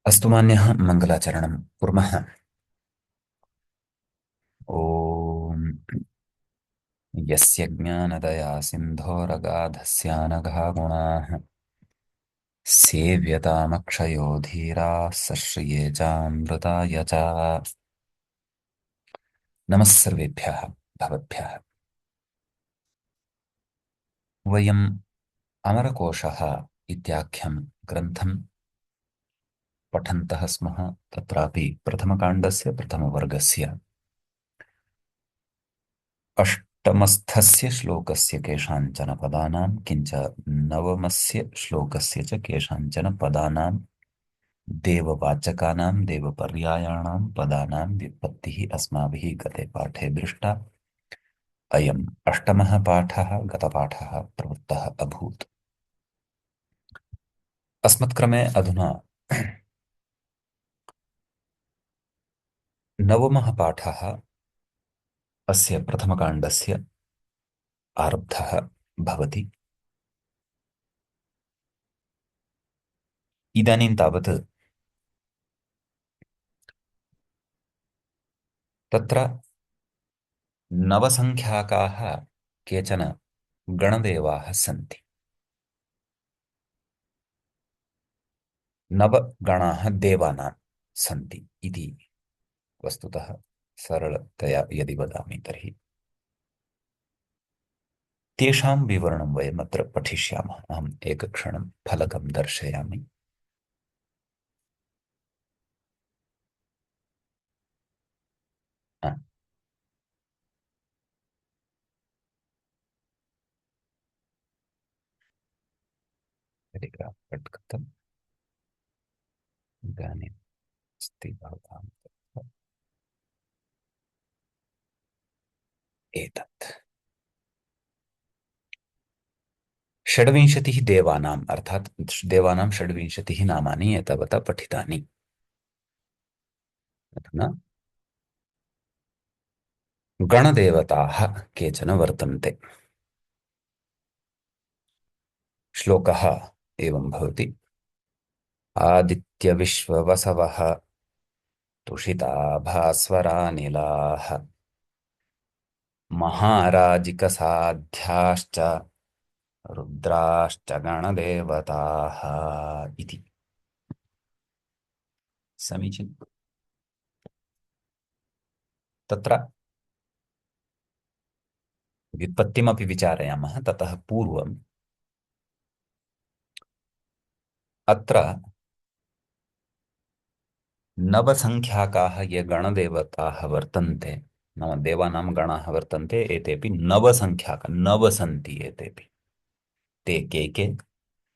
अस्तु मान्यः मङ्गलाचरणं कुर्मः। ॐ यस्य ज्ञानदया सिन्धोरगाधस्यानघा गुणाः सेव्यतामक्षयो धीराः सश्रिये चामृताय च। नमः सर्वेभ्यः भवद्भ्यः। वयम् अमरकोशः इत्याख्यं ग्रन्थं पठन्तः स्मः। तत्रापि प्रथमकाण्डस्य प्रथमवर्गस्य अष्टमस्थस्य श्लोकस्य केषाञ्चन पदानां किञ्च नवमस्य श्लोकस्य च केषाञ्चन पदानां देववाचकानां देवपर्यायाणां पदानां व्युत्पत्तिः अस्माभिः गते पाठे दृष्टा। अयम् अष्टमः पाठः गतपाठः प्रवृत्तः अभूत्। अस्मत्क्रमे अधुना नवमः पाठः अस्य प्रथमकाण्डस्य आरब्धः भवति। इदानीं तावत् तत्र नवसङ्ख्याकाः केचन गणदेवाः सन्ति। नवगणाः देवानां सन्ति इति वस्तुतः सरलतया यदि वदामि तर्हि तेषां विवरणं वयम् अत्र पठिष्यामः। अहम् एकक्षणं फलकं दर्शयामि। आ, टेलिग्राफ् कट् कृतम्। इदानीम् अस्ति भवतां तत्र एतत् षड्विंशतिः देवानाम् अर्थात् देवानां षड्विंशतिः नामानि एतावता पठितानि। अधुना गणदेवताः केचन वर्तन्ते। श्लोकः एवं भवति। आदित्यविश्ववसवः तुषिता भास्वरानिलाः महाराजिकसाध्याश्च रुद्राश्च गणदेवताः इति। समीचीनम्। तत्र व्युत्पत्तिमपि विचारयामः। ततः पूर्वम् अत्र नवसङ्ख्याकाः ये गणदेवताः वर्तन्ते, नाम देवानां गणाः वर्तन्ते, एतेपि नवसङ्ख्याकाः नव सन्ति। एतेपि ते के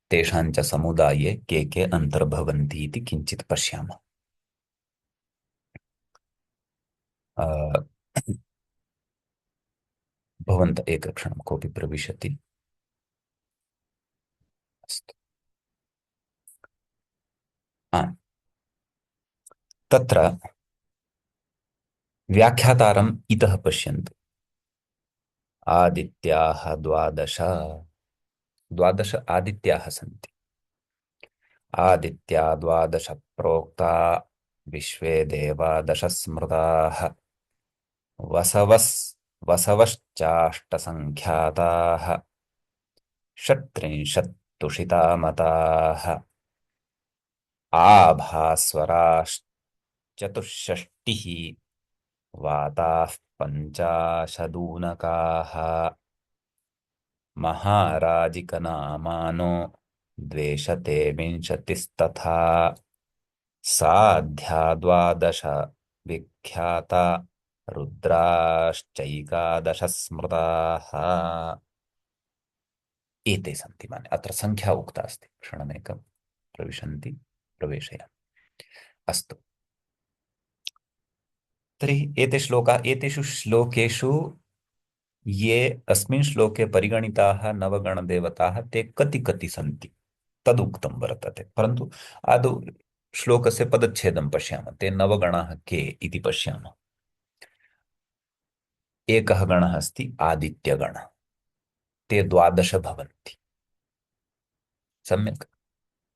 तेषां च समुदाये के अन्तर्भवन्ति इति किञ्चित् पश्यामः। अ, भवन्तः एकक्षणं कोऽपि प्रविशति। अस्तु। आ, तत्र व्याख्यातारम् इतः पश्यन्तु। आदित्याः द्वादश द्वादश आदित्याः सन्ति। आदित्या द्वादश प्रोक्ता विश्वे देवा दश स्मृताः वसवस् वसवश्चाष्टसङ्ख्याताः षट्त्रिंशत् तुषितामताः आभास्वराश्चतुष्षष्टिः वाताः पञ्चाशदूनकाः महाराजिकनामानो द्वेषते विंशतिस्तथा साध्या द्वादश विख्याता रुद्राश्चैकादश स्मृताः। एते सन्ति। माने अत्र संख्या उक्ता अस्ति। क्षणमेकं प्रविशन्ति प्रवेशयामि। अस्तु। तर्हि एते श्लोकाः एतेषु श्लोकेषु ये अस्मिन् श्लोके परिगणिताः नवगणदेवताः ते कति कति सन्ति तदुक्तं वर्तते। परन्तु आदौ श्लोकस्य पदच्छेदं पश्यामः। ते नवगणाः के इति पश्यामः। एकः गणः अस्ति आदित्यगणः। ते द्वादश भवन्ति। सम्यक्।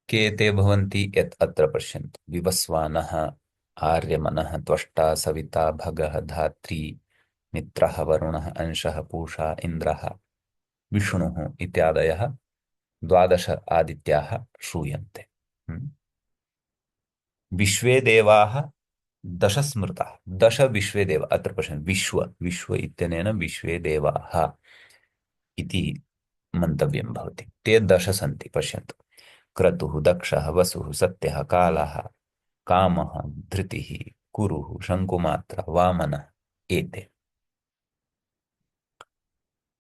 के ते भवन्ति यत् अत्र पश्यन्तु विवस्वानः आर्यमनः त्वष्टा सविता भगः धात्री मित्रः वरुणः अंशः पूषा इन्द्रः विष्णुः इत्यादयः द्वादश आदित्याः श्रूयन्ते। हम्म। विश्वे देवाः दश स्मृताः दश विश्वे देव अत्र पश्यन्तु विश्व विश्व इत्यनेन विश्वे देवाः इति मन्तव्यं भवति। ते दश सन्ति पश्यन्तु क्रतुः दक्षः वसुः सत्यः कालः कामः धृतिः कुरुः शङ्कुमात्रा वामनः एते।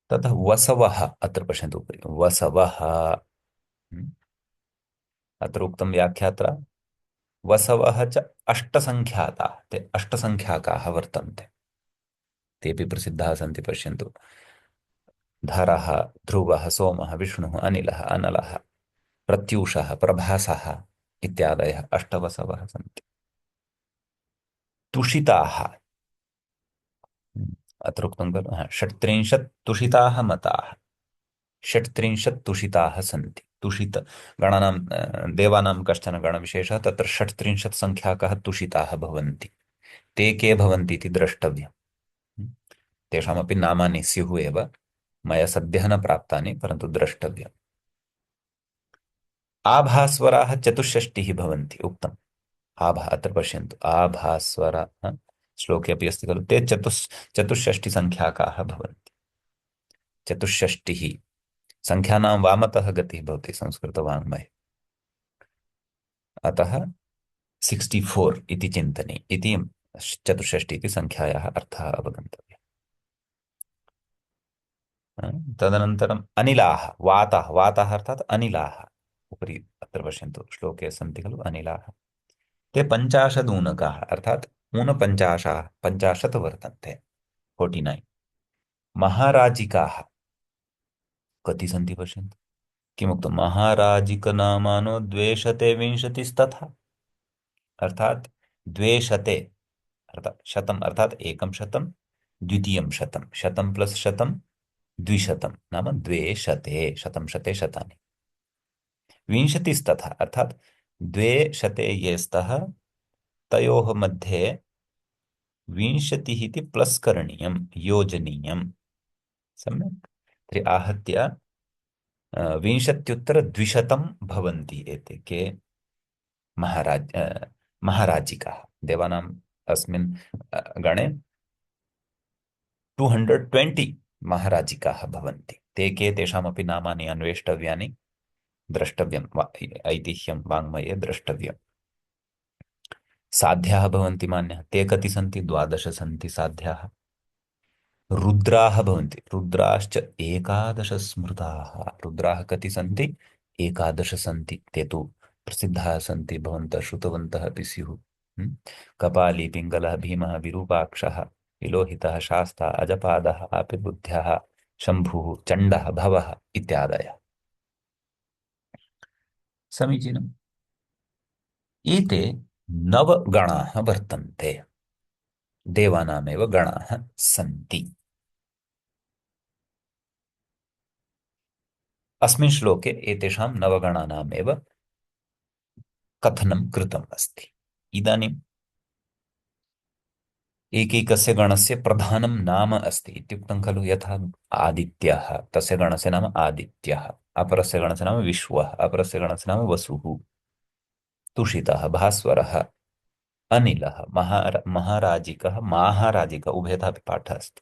ततः वसवः अत्र पश्यन्तु उपरि वसवः। अत्र उक्तं व्याख्यात्रा वसवः च अष्टसङ्ख्याताः ते अष्टसङ्ख्याकाः वर्तन्ते। तेऽपि प्रसिद्धाः सन्ति पश्यन्तु धरः ध्रुवः सोमः विष्णुः अनिलः अनलः प्रत्यूषः प्रभासः इत्यादयः अष्टवसवः सन्ति। तुषिताः अत्र उक्तं खलु षट्त्रिंशत् तुषिताः मताः षट्त्रिंशत् तुषिताः सन्ति। तुषित गणानां देवानां कश्चन गणविशेषः तत्र षट्त्रिंशत् सङ्ख्याकाः तुषिताः भवन्ति। ते के भवन्ति इति द्रष्टव्यम्। तेषामपि नामानि स्युः एव मया सद्यः न प्राप्तानि परन्तु द्रष्टव्यम्। आभास्वराः चतुष्षष्टिः भवन्ति उक्तम्। अत्र पश्यन्तु आभास्वर श्लोके अपि अस्ति खलु ते चतुष्षष्टिसङ्ख्याकाः भवन्ति। चतुष्षष्टिः संख्यानां वामतः गतिः भवति संस्कृतवाङ्मये। अतः 64 इति चिन्तनीय इति चतुष्षष्टि इति संख्यायाः अर्थः अवगन्तव्यः। तदनन्तरम् अनिलाः वाताः वाताः अर्थात् अनिलाः उपरि अत्र पश्यन्तु श्लोके सन्ति खलु अनिलाः ते 50 ऊनकाः अर्थात् ऊनपञ्चाशाः 50 वर्तन्ते 49। महाराजिकाः कति सन्ति पश्यन्तु किमुक्तं महाराजिकनामानो द्वेशते विंशतिस्तथा अर्थात् द्वेशते अर्थात् शतम् अर्थात् एकं शतं द्वितीयं शतं शतं प्लस शतं द्विशतं नाम द्वे शते शतं शते शतानि विंशतिस्तथा अर्थात् द्वे शते ये स्तः तयोः मध्ये विंशतिः इति प्लस करणीयं योजनीयं सम्यक् तर्हि आहत्य विंशत्युत्तरद्विशतं भवन्ति एते के महाराजिकाः देवानाम् अस्मिन् गणे 220 महाराजिकाः भवन्ति। ते के तेषामपि नामानि अन्वेष्टव्यानि द्रष्टव्यं ऐतिह्यं वाङ्मये द्रष्टव्यम्। साध्याः भवन्ति मान्यः ते कति सन्ति 12 सन्ति साध्याः। रुद्राः भवन्ति रुद्राश्च 11 स्मृताः रुद्राः कति सन्ति 11 सन्ति ते तु प्रसिद्धाः सन्ति भवन्तः श्रुतवन्तः अपि स्युः। कपाली पिङ्गलः भीमः विरूपाक्षः विलोहितः शास्ता अजपादः आपिबुद्ध्यः शम्भुः चण्डः भवः इत्यादयः समीचीनम्। एते नवगणाः वर्तन्ते देवानामेव गणाः सन्ति। अस्मिन् श्लोके एतेषां नवगणानामेव कथनं कृतम् अस्ति। इदानीम् एकैकस्य गणस्य प्रधानं नाम अस्ति इत्युक्तं खलु यथा आदित्यः तस्य गणस्य नाम आदित्यः अपरस्य गणस्य नाम विश्वः अपरस्य गणस्य नाम वसुः तुषितः भास्वरः अनिलः महाराजिकः माहाराजिकः उभयतः अपि पाठः अस्ति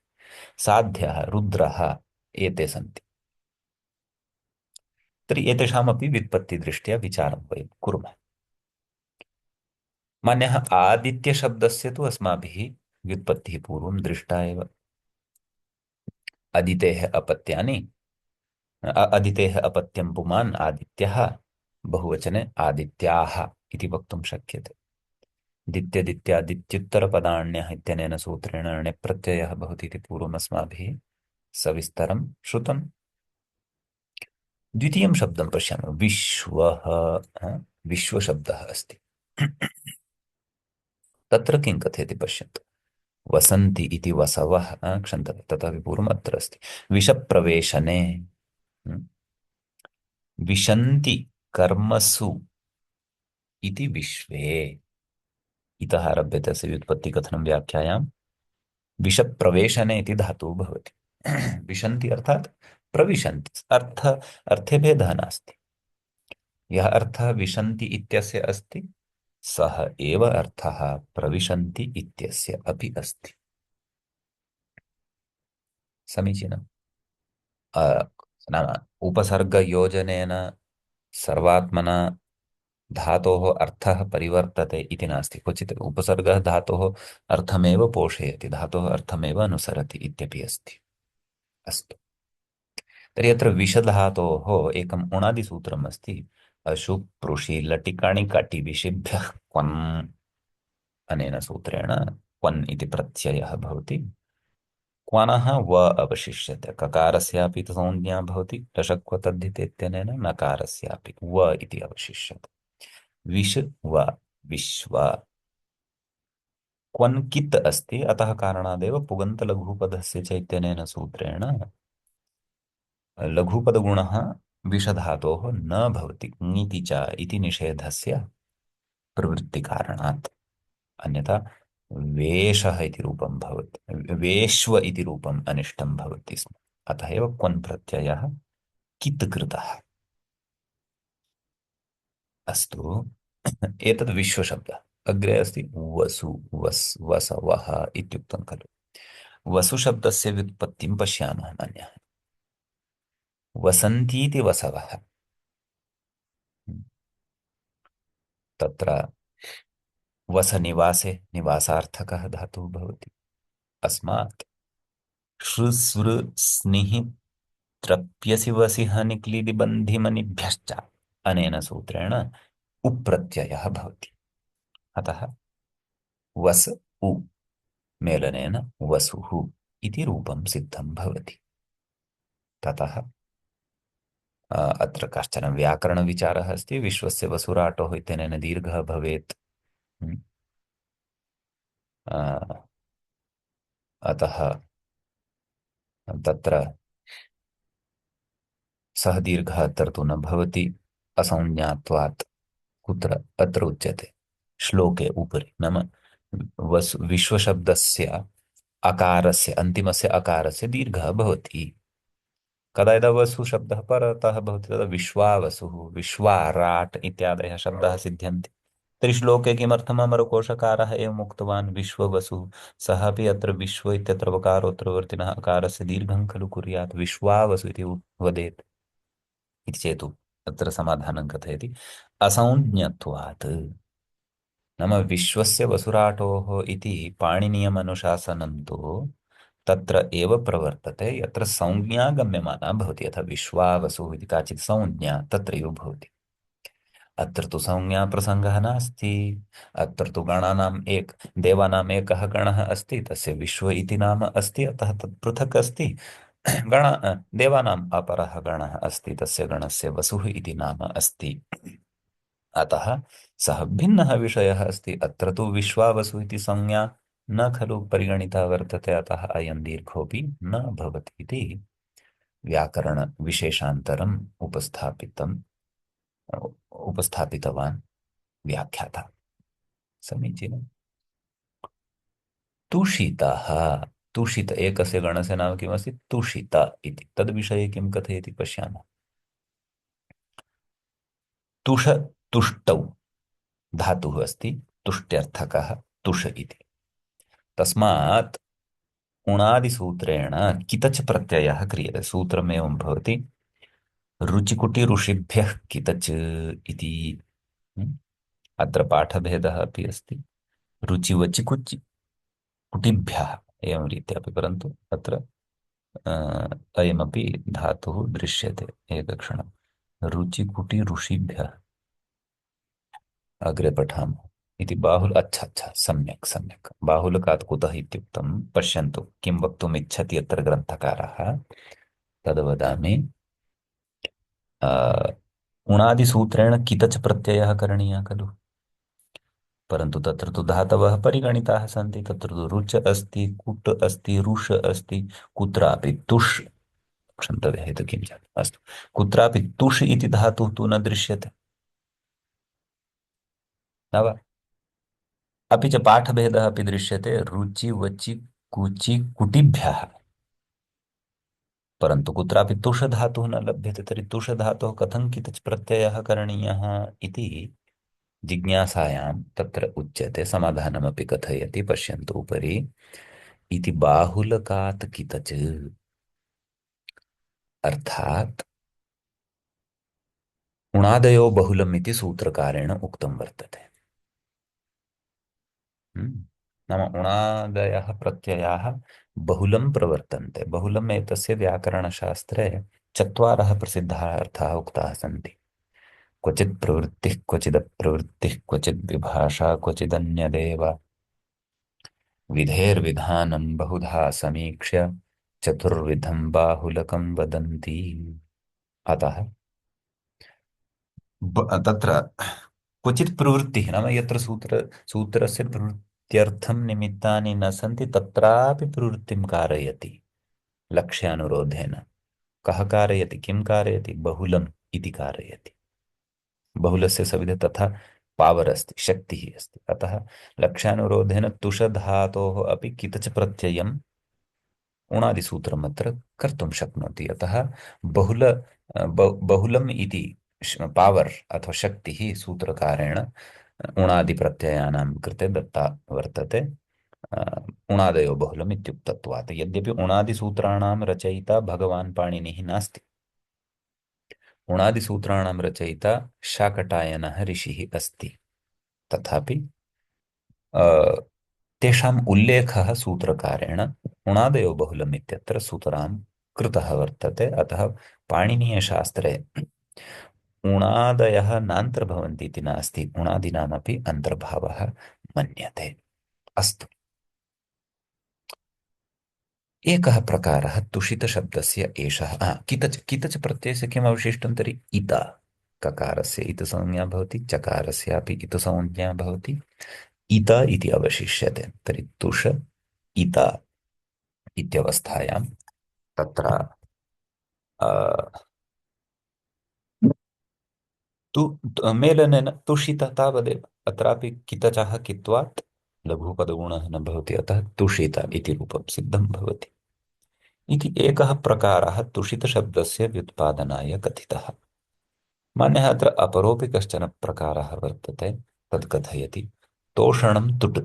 साध्यः रुद्रः एते सन्ति। तर्हि एतेषामपि व्युत्पत्तिदृष्ट्या विचारं वयं कुर्मः। मान्यः आदित्यशब्दस्य तु अस्माभिः व्युत्पत्तिः पूर्वं दृष्टा एव। अदितेः अपत्यानि अदितेः अपत्यं पुमान् आदित्यः बहुवचने आदित्याः इति वक्तुं शक्यते। दित्यदित्यादित्युत्तरपदाण्यः इत्यनेन सूत्रेण णप्रत्ययः भवति इति पूर्वम् अस्माभिः सविस्तरं श्रुतम्। द्वितीयं शब्दं पश्यामः विश्वः विश्वशब्दः अस्ति। तत्र किं कथयति पश्यन्तु वसन्ति इति वसवः क्षन्तव्यं तथापि पूर्वम् अत्र अस्ति विषप्रवेशने विशन्ति कर्मसु इति विश्वे। इतः आरभ्यते तस्य व्युत्पत्तिकथनं व्याख्यायां। विषप्रवेशने इति धातुः भवति। विशन्ति अर्थात् प्रविशन्ति। अर्थे भेदः नास्ति। यः अर्थः विशन्ति इत्यस्य अस्ति, सः एव अर्थः प्रविशन्ति इत्यस्य अपि अस्ति। समीचीनम्। अ, नाम उपसर्गयोजनेन सर्वात्मना धातोः अर्थः परिवर्तते इति नास्ति। क्वचित् उपसर्गः धातोः अर्थमेव पोषयति, धातोः अर्थमेव अनुसरति इत्यपि अस्ति। अस्तु, तर्हि अत्र विषधातोः एकम् उणादिसूत्रम् अस्ति। अशु पृषि लटिकाणि काटि विषिभ्यः क्वन्। अनेन सूत्रेण क्वन् इति प्रत्ययः भवति। क्वनः व अवशिष्यते। ककारस्यापि संज्ञा भवति रसक्व तद्धिते इत्यनेन, नकारस्यापि व इति अवशिष्यते। विष व विश्व। क्वन् कित् अस्ति, अतः कारणादेव पुगन्तलघुपदस्य चैत्यनेन सूत्रेण लघुपदगुणः विषधातोः न भवति, ङीति च इति निषेधस्य प्रवृत्तिकारणात्। अन्यथा वेषः इति रूपं भवति, वेश्व इति रूपम् अनिष्टं भवति स्म। अतः एव क्वन् प्रत्ययः कित् कृतः। अस्तु, एतद् विश्वशब्दः। अग्रे अस्ति वसु, वस् वसवः इत्युक्तं खलु। वसुशब्दस्य व्युत्पत्तिं पश्यामः नान्यः। वसन्तीति वसवः। तत्र वसनिवासे निवासार्थकः धातुः भवति। अस्मात् श्रुस्वृ स्निः त्रप्यसि वसिः निक्लीदि बन्धिमनिभ्यश्च अनेन सूत्रेण उप्रत्ययः भवति। अतः वस उ मेलनेन वसुः इति रूपं सिद्धं भवति। ततः अत्र कश्चन व्याकरणविचारः अस्ति। विश्वस्य वसुराटोः इत्यनेन दीर्घः भवेत्। अ, अतः तत्र सः दीर्घः अत्र तु न भवति असंज्ञात्वात्। कुत्र अत्र उच्यते श्लोके उपरि, नाम विश्वशब्दस्य अकारस्य, अन्तिमस्य अकारस्य दीर्घः भवति। कदा यदा वसु शब्दः परतः भवति तदा विश्वावसुः, विश्वाराट् इत्यादयः शब्दाः सिद्ध्यन्ति। तर्हि श्लोके किमर्थम् अमरकोशकारः एवम् उक्तवान् विश्ववसुः। सः अपि अत्र विश्व इत्यत्र वकारोत्तरवर्तिनः अकारस्य दीर्घं खलु कुर्यात्, विश्वावसु इति वदेत् इति चेत् अत्र समाधानं कथयति असंज्ञत्वात्। नाम विश्वस्य वसुराटोः इति पाणिनीयमनुशासनं तु तत्र एव प्रवर्तते यत्र संज्ञा गम्यमाना भवति। यथा विश्वावसुः इति काचित् संज्ञा तत्रैव भवति। अत्र तु संज्ञा प्रसङ्गः नास्ति। अत्र तु गणानाम् देवानाम् एकः गणः अस्ति, तस्य विश्व इति नाम अस्ति, अतः तत् पृथक् अस्ति। देवानाम् अपरः गणः अस्ति, तस्य गणस्य वसुः इति नाम अस्ति। अतः सः भिन्नः विषयः अस्ति। अत्र तु विश्वावसु इति संज्ञा न खलु परिगणिता वर्तते, अतः अयं दीर्घोऽपि न भवति इति व्याकरणविशेषान्तरम् उपस्थापितवान् व्याख्याता। समीचीनम्। तुषितः। तुषित एकस्य गणस्य नाम किमस्ति, तुषित इति। तद्विषये किं कथयति पश्यामः। तुष तुष्टौ धातुः अस्ति, तुष्ट्यर्थकः तुष इति। तस्मात् उणादिसूत्रेण कितच प्रत्ययः क्रियते। सूत्रमेवं भवति रुचिकुटि ऋषिभ्यः कितच इति। अत्र पाठभेदः अपि अस्ति। रुचिवचि कुटिभ्यः एवं रीत्यापि, परन्तु अत्र अयमपि धातुः दृश्यते। एकक्षणं। रुचिकुटि ऋषिभ्यः अग्रे पठामः इति बाहुल। अच्छा अच्छा, सम्यक् सम्यक्। बाहुलकात् कुतः इत्युक्तं पश्यन्तु, किं वक्तुम् इच्छति अत्र ग्रन्थकारः तद् वदामि। उणादिसूत्रेण कितच प्रत्ययः करणीयः खलु, परन्तु तत्र तु धातवः परिगणिताः सन्ति। तत्र तु रुच अस्ति, कुट अस्ति, रुष अस्ति, कुत्रापि तुष्। क्षन्तव्यः इति किं जातम्। अस्तु, कुत्रापि तुष् इति धातुः तु न दृश्यते। न वा? अपि च पाठभेदः अपि दृश्यते रुचि वचि कुचि कुटिभ्यः, परन्तु कुत्रापि तुषधातुः न लभ्यते। तर्हि तुषधातोः कथं कितच् प्रत्ययः करणीयः इति जिज्ञासायां तत्र उच्यते, समाधानमपि कथयति, पश्यन्तु उपरि। इति बाहुलकात् कितच्, अर्थात् उणादयो बहुलम् इति सूत्रकारेण उक्तं वर्तते। हम्म। नाम उणादयः प्रत्ययाः बहुलं प्रवर्तन्ते। बहुलम् एतस्य व्याकरणशास्त्रे चत्वारः प्रसिद्धाः अर्थाः उक्ताः सन्ति। क्वचित् प्रवृत्तिः, क्वचिदप्रवृत्तिः, क्वचिद् विभाषा, क्वचिदन्यदेव, विधेर्विधानं बहुधा समीक्ष्य चतुर्विधं बाहुलकं वदन्ति। अतः तत्र क्वचित् प्रवृत्तिः नाम यत्र सूत्रस्य प्रवृत्त्यर्थं निमित्तानि न सन्ति तत्रापि प्रवृत्तिं कारयति लक्ष्यानुरोधेन। कः कारयति, किं कारयति? बहुलम् इति कारयति। बहुलस्य सविधे तथा पावर् अस्ति, शक्तिः अस्ति। अतः लक्ष्यानुरोधेन तुषधातोः अपि कितच प्रत्ययम् उणादिसूत्रम् अत्र कर्तुं शक्नोति। अतः बहुलम् इति पावर् अथवा शक्तिः सूत्रकारेण उणादिप्रत्ययानां कृते दत्ता वर्तते। अ, उणादयो बहुलम् इत्युक्तत्वात्। यद्यपि उणादिसूत्राणां रचयिता भगवान् पाणिनिः नास्ति, उणादिसूत्राणां रचयिता शाकटायनः ऋषिः अस्ति, तथापि अ, तेषाम् उल्लेखः सूत्रकारेण उणादयो बहुलम् इत्यत्र सूत्रां कृतः वर्तते। अतः पाणिनीयशास्त्रे उणादयः नान्तर्भवन्ति इति नास्ति, उणादीनामपि अन्तर्भावः मन्यते। अस्तु, एकः प्रकारः तुषितशब्दस्य एषः। कितच्, कितच् प्रत्ययस्य किम् अवशिष्टं तर्हि? इत। ककारस्य इत संज्ञा भवति, चकारस्यापि इत संज्ञा भवति, इत इति अवशिष्यते। तर्हि तुष इत इत्यवस्थायां तत्र अ, मेलनेन तुषित तावदेव। अत्रापि कितचः कित्वात् लघुपदगुणः न भवति, अतः तुषित इति रूपं सिद्धं भवति। इति एकः प्रकारः तुषितशब्दस्य व्युत्पादनाय कथितः। मान्यः अत्र अपरोऽपि कश्चन प्रकारः वर्तते, तत् कथयति। तोषणं तुट्,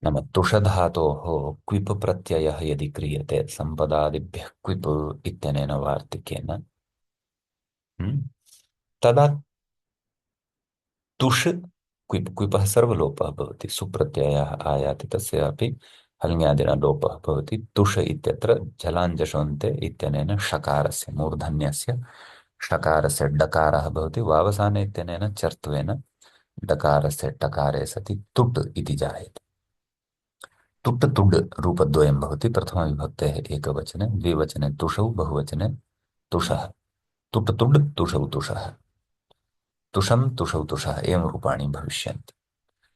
नाम तुषधातोः क्विप् प्रत्ययः यदि क्रियते सम्पदादिभ्यः क्विप् इत्यनेन वार्तिकेन, तदा तुष् क्विप्, क्विपः सर्वलोपः भवति, सुप्रत्ययः आयाति तस्यापि हल्ङ्यादिना लोपः भवति। तुष इत्यत्र जलाञ्जषोऽन्ते इत्यनेन षकारस्य, मूर्धन्यस्य षकारस्य डकारः भवति। वावसाने इत्यनेन चर्त्वेन डकारस्य टकारे सति तुट् इति जायते। तुट् तुड् रूपद्वयं भवति, प्रथमविभक्तेः एकवचने, द्विवचने तुषौ, बहुवचने तुषः। तुट् तुड् तुषौ तुषः, तुषं तुषौ तुषः एवं रूपाणि भविष्यन्ति।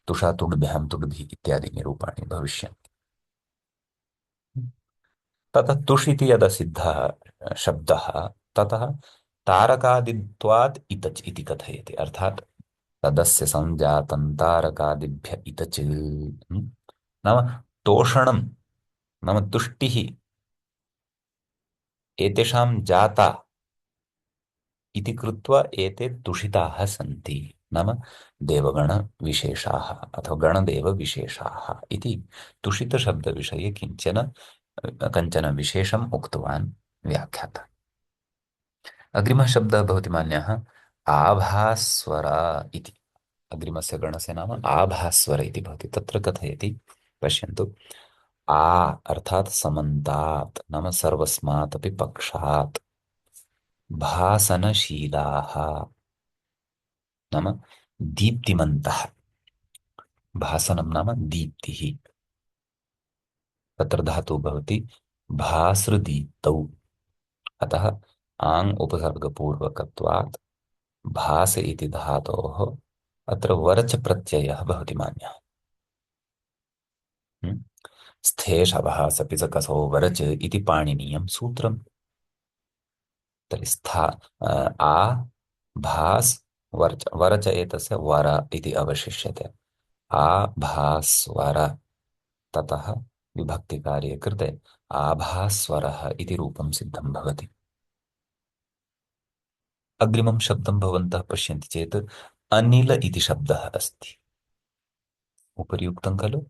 तुषा तुड्भ्यां तुड्भिः इत्यादीनि रूपाणि भविष्यन्ति। ततः तुष् इति यदा सिद्धः शब्दः, ततः तारकादित्वात् इतच् इति कथयति। अर्थात् तदस्य संजातं तारकादिभ्य इतच्। नाम तोषणं, नाम तुष्टिः एतेषां जाता इति कृत्वा एते तुषिताः सन्ति। नाम देवगणविशेषाः अथवा गणदेवविशेषाः इति तुषितशब्दविषये कञ्चन विशेषम् उक्तवान् व्याख्याता। अग्रिमः शब्दः भवति मान्यः आभास्वर इति। अग्रिमस्य गणस्य नाम आभास्वर इति भवति। तत्र कथयति, पश्यन्तु। आ अर्थात् समन्तात्, नाम सर्वस्मात् अपि पक्षात्। भासनशीलाः नाम दीप्तिमन्तः। भासनं नाम दीप्तिः। तत्र धातुः भवति भासृदीप्तौ। अतः आङ् उपसर्गपूर्वकत्वात् भास इति धातोः अत्र वरच प्रत्ययः भवति मान्यः। स्थे शवः सपि च कसो वरच इति पाणिनीयं सूत्रम्। तर्हि आ भास वर्च वरच एतस्य वर इति अवशिष्यते। आभास्वर, ततः विभक्तिकार्ये कृते आभास्वरः इति रूपं सिद्धं भवति। अग्रिमं शब्दं भवन्तः पश्यन्ति चेत् अनिल इति शब्दः अस्ति। उपरि उक्तं खलु।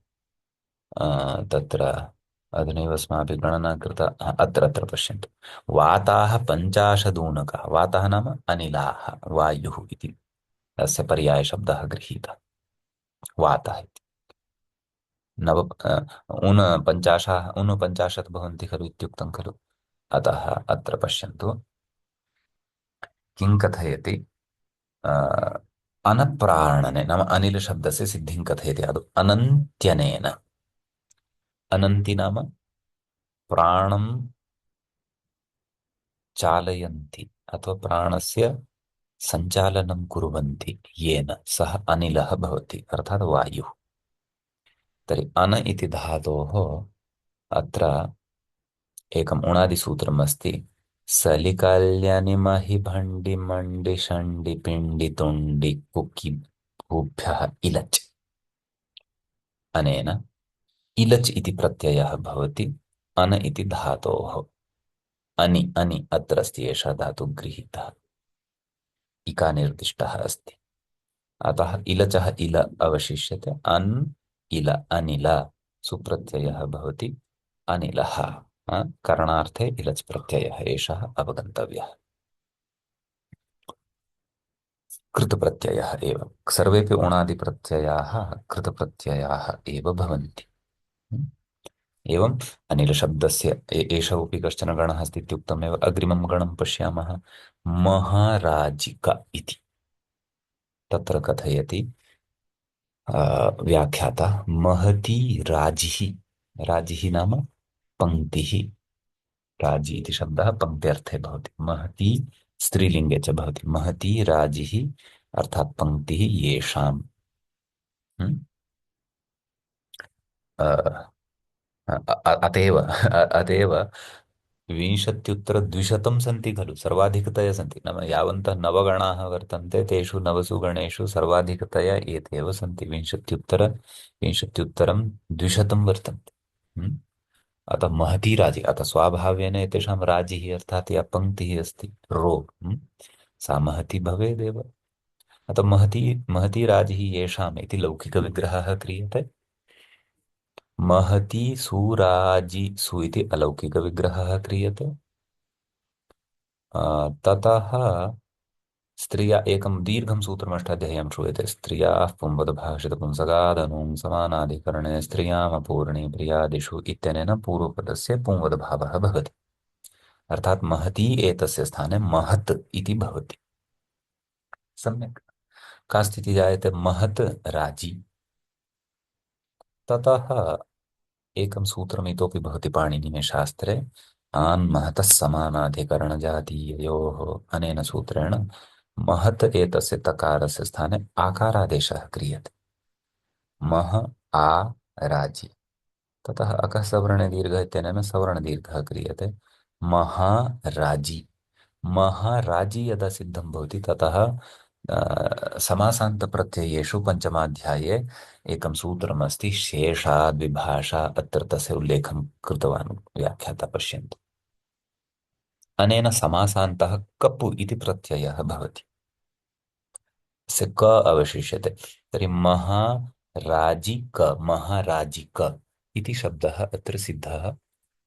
तत्र अधुनैव अस्माभिः गणना कृता। अत्र पश्यन्तु। वाताः पञ्चाशदूनकाः, वाताः नाम अनिलाः, वायुः इति अस्य पर्यायशब्दः गृहीतः, वातः इति। नव ऊनपञ्चाशत् भवन्ति खलु इत्युक्तं खलु। अतः अत्र पश्यन्तु किं कथयति। अ, अनप्राणने नाम अनिलशब्दस्य सिद्धिं कथयति आदौ अनन्त्यनेन। अनन्ति नाम प्राणं चालयन्ति अथवा प्राणस्य सञ्चालनं कुर्वन्ति येन सः अनिलः भवति, अर्थात् वायुः। तर्हि अन इति धातोः अत्र एकम् उणादिसूत्रम् अस्ति। सलिकल्यनिमहि भण्डि मण्डि षण्डि पिण्डि तुण्डि कुकि भूभ्यः इलच्। अनेन इलच् इति प्रत्ययः भवति अन इति धातोः। अनि अनि अत्र अस्ति, एषः धातुः गृहीतः, इका निर्दिष्टः अस्ति। अतः इलचः इल अवशिष्यते। अन् इल अनिल सुप्रत्ययः भवति अनिलः। करणार्थे इलच् प्रत्ययः एषः अवगन्तव्यः। कृतप्रत्ययः एव, सर्वेपि उणादिप्रत्ययाः कृतप्रत्ययाः एव भवन्ति। एवम् अनिलशब्दस्य एषोऽपि कश्चन गणः अस्ति इत्युक्तमेव। अग्रिमं गणं पश्यामः, महाराजिक इति। तत्र कथयति व्याख्याता, महती राजिः। राजिः नाम पङ्क्तिः। राजी इति शब्दः पङ्क्त्यर्थे भवति। महती स्त्रीलिङ्गे च भवति। महती राजिः अर्थात् पङ्क्तिः येषाम्। हम्म? अ, अतएव अतएव विंशत्युत्तरद्विशतं सन्ति खलु, सर्वाधिकतया सन्ति। नाम यावन्तः नवगणाः वर्तन्ते तेषु नवसु गणेषु सर्वाधिकतया एते एव सन्ति। विंशत्युत्तरं द्विशतं वर्तन्ते। हम्म? अतः महती राजि, अतः स्वाभावेन एतेषां राजिः अर्थात् या पङ्क्तिः अस्ति रो, सा महती भवेदेव। अतः महती महती राजिः येषाम् इति लौकिकविग्रहः क्रियते। महती सुराजि सु इति अलौकिकविग्रहः क्रियते। ततः स्त्रिया एकं दीर्घं सूत्रम् अष्टाध्याय्यां श्रूयते। स्त्रियाः पुंवद्भाषितपुंसगादनुं समानाधिकरणे स्त्रियामपूर्णे प्रियादिषु इत्यनेन पूर्वपदस्य पुंवद्भावः भवति। अर्थात् महती एतस्य स्थाने महत् इति भवति। सम्यक्। का स्थितिः जायते, महत् राजी। ततः एकं सूत्रम् इतोपि भवति पाणिनीयशास्त्रे, आन् महतः समानाधिकरणजातीययोः। अनेन सूत्रेण महत् एतस्य तकारस्य स्थाने आकारादेशः क्रियते। मह आ राजी। ततः अकः सवर्णे दीर्घः इत्यनेन सवर्णदीर्घः क्रियते। महाराजी। महाराजी यदा सिद्धं भवति ततः समासान्तप्रत्ययेषु पञ्चमाध्याये एकं सूत्रमस्ति, शेषाद् विभाषा। अत्र तस्य उल्लेखं कृतवान् व्याख्याता, पश्यन्तु। अनेन समासान्तः कप् इति प्रत्ययः भवति, से क अवशिष्यते। तर्हि महाराजिक, महाराजिक इति शब्दः अत्र सिद्धः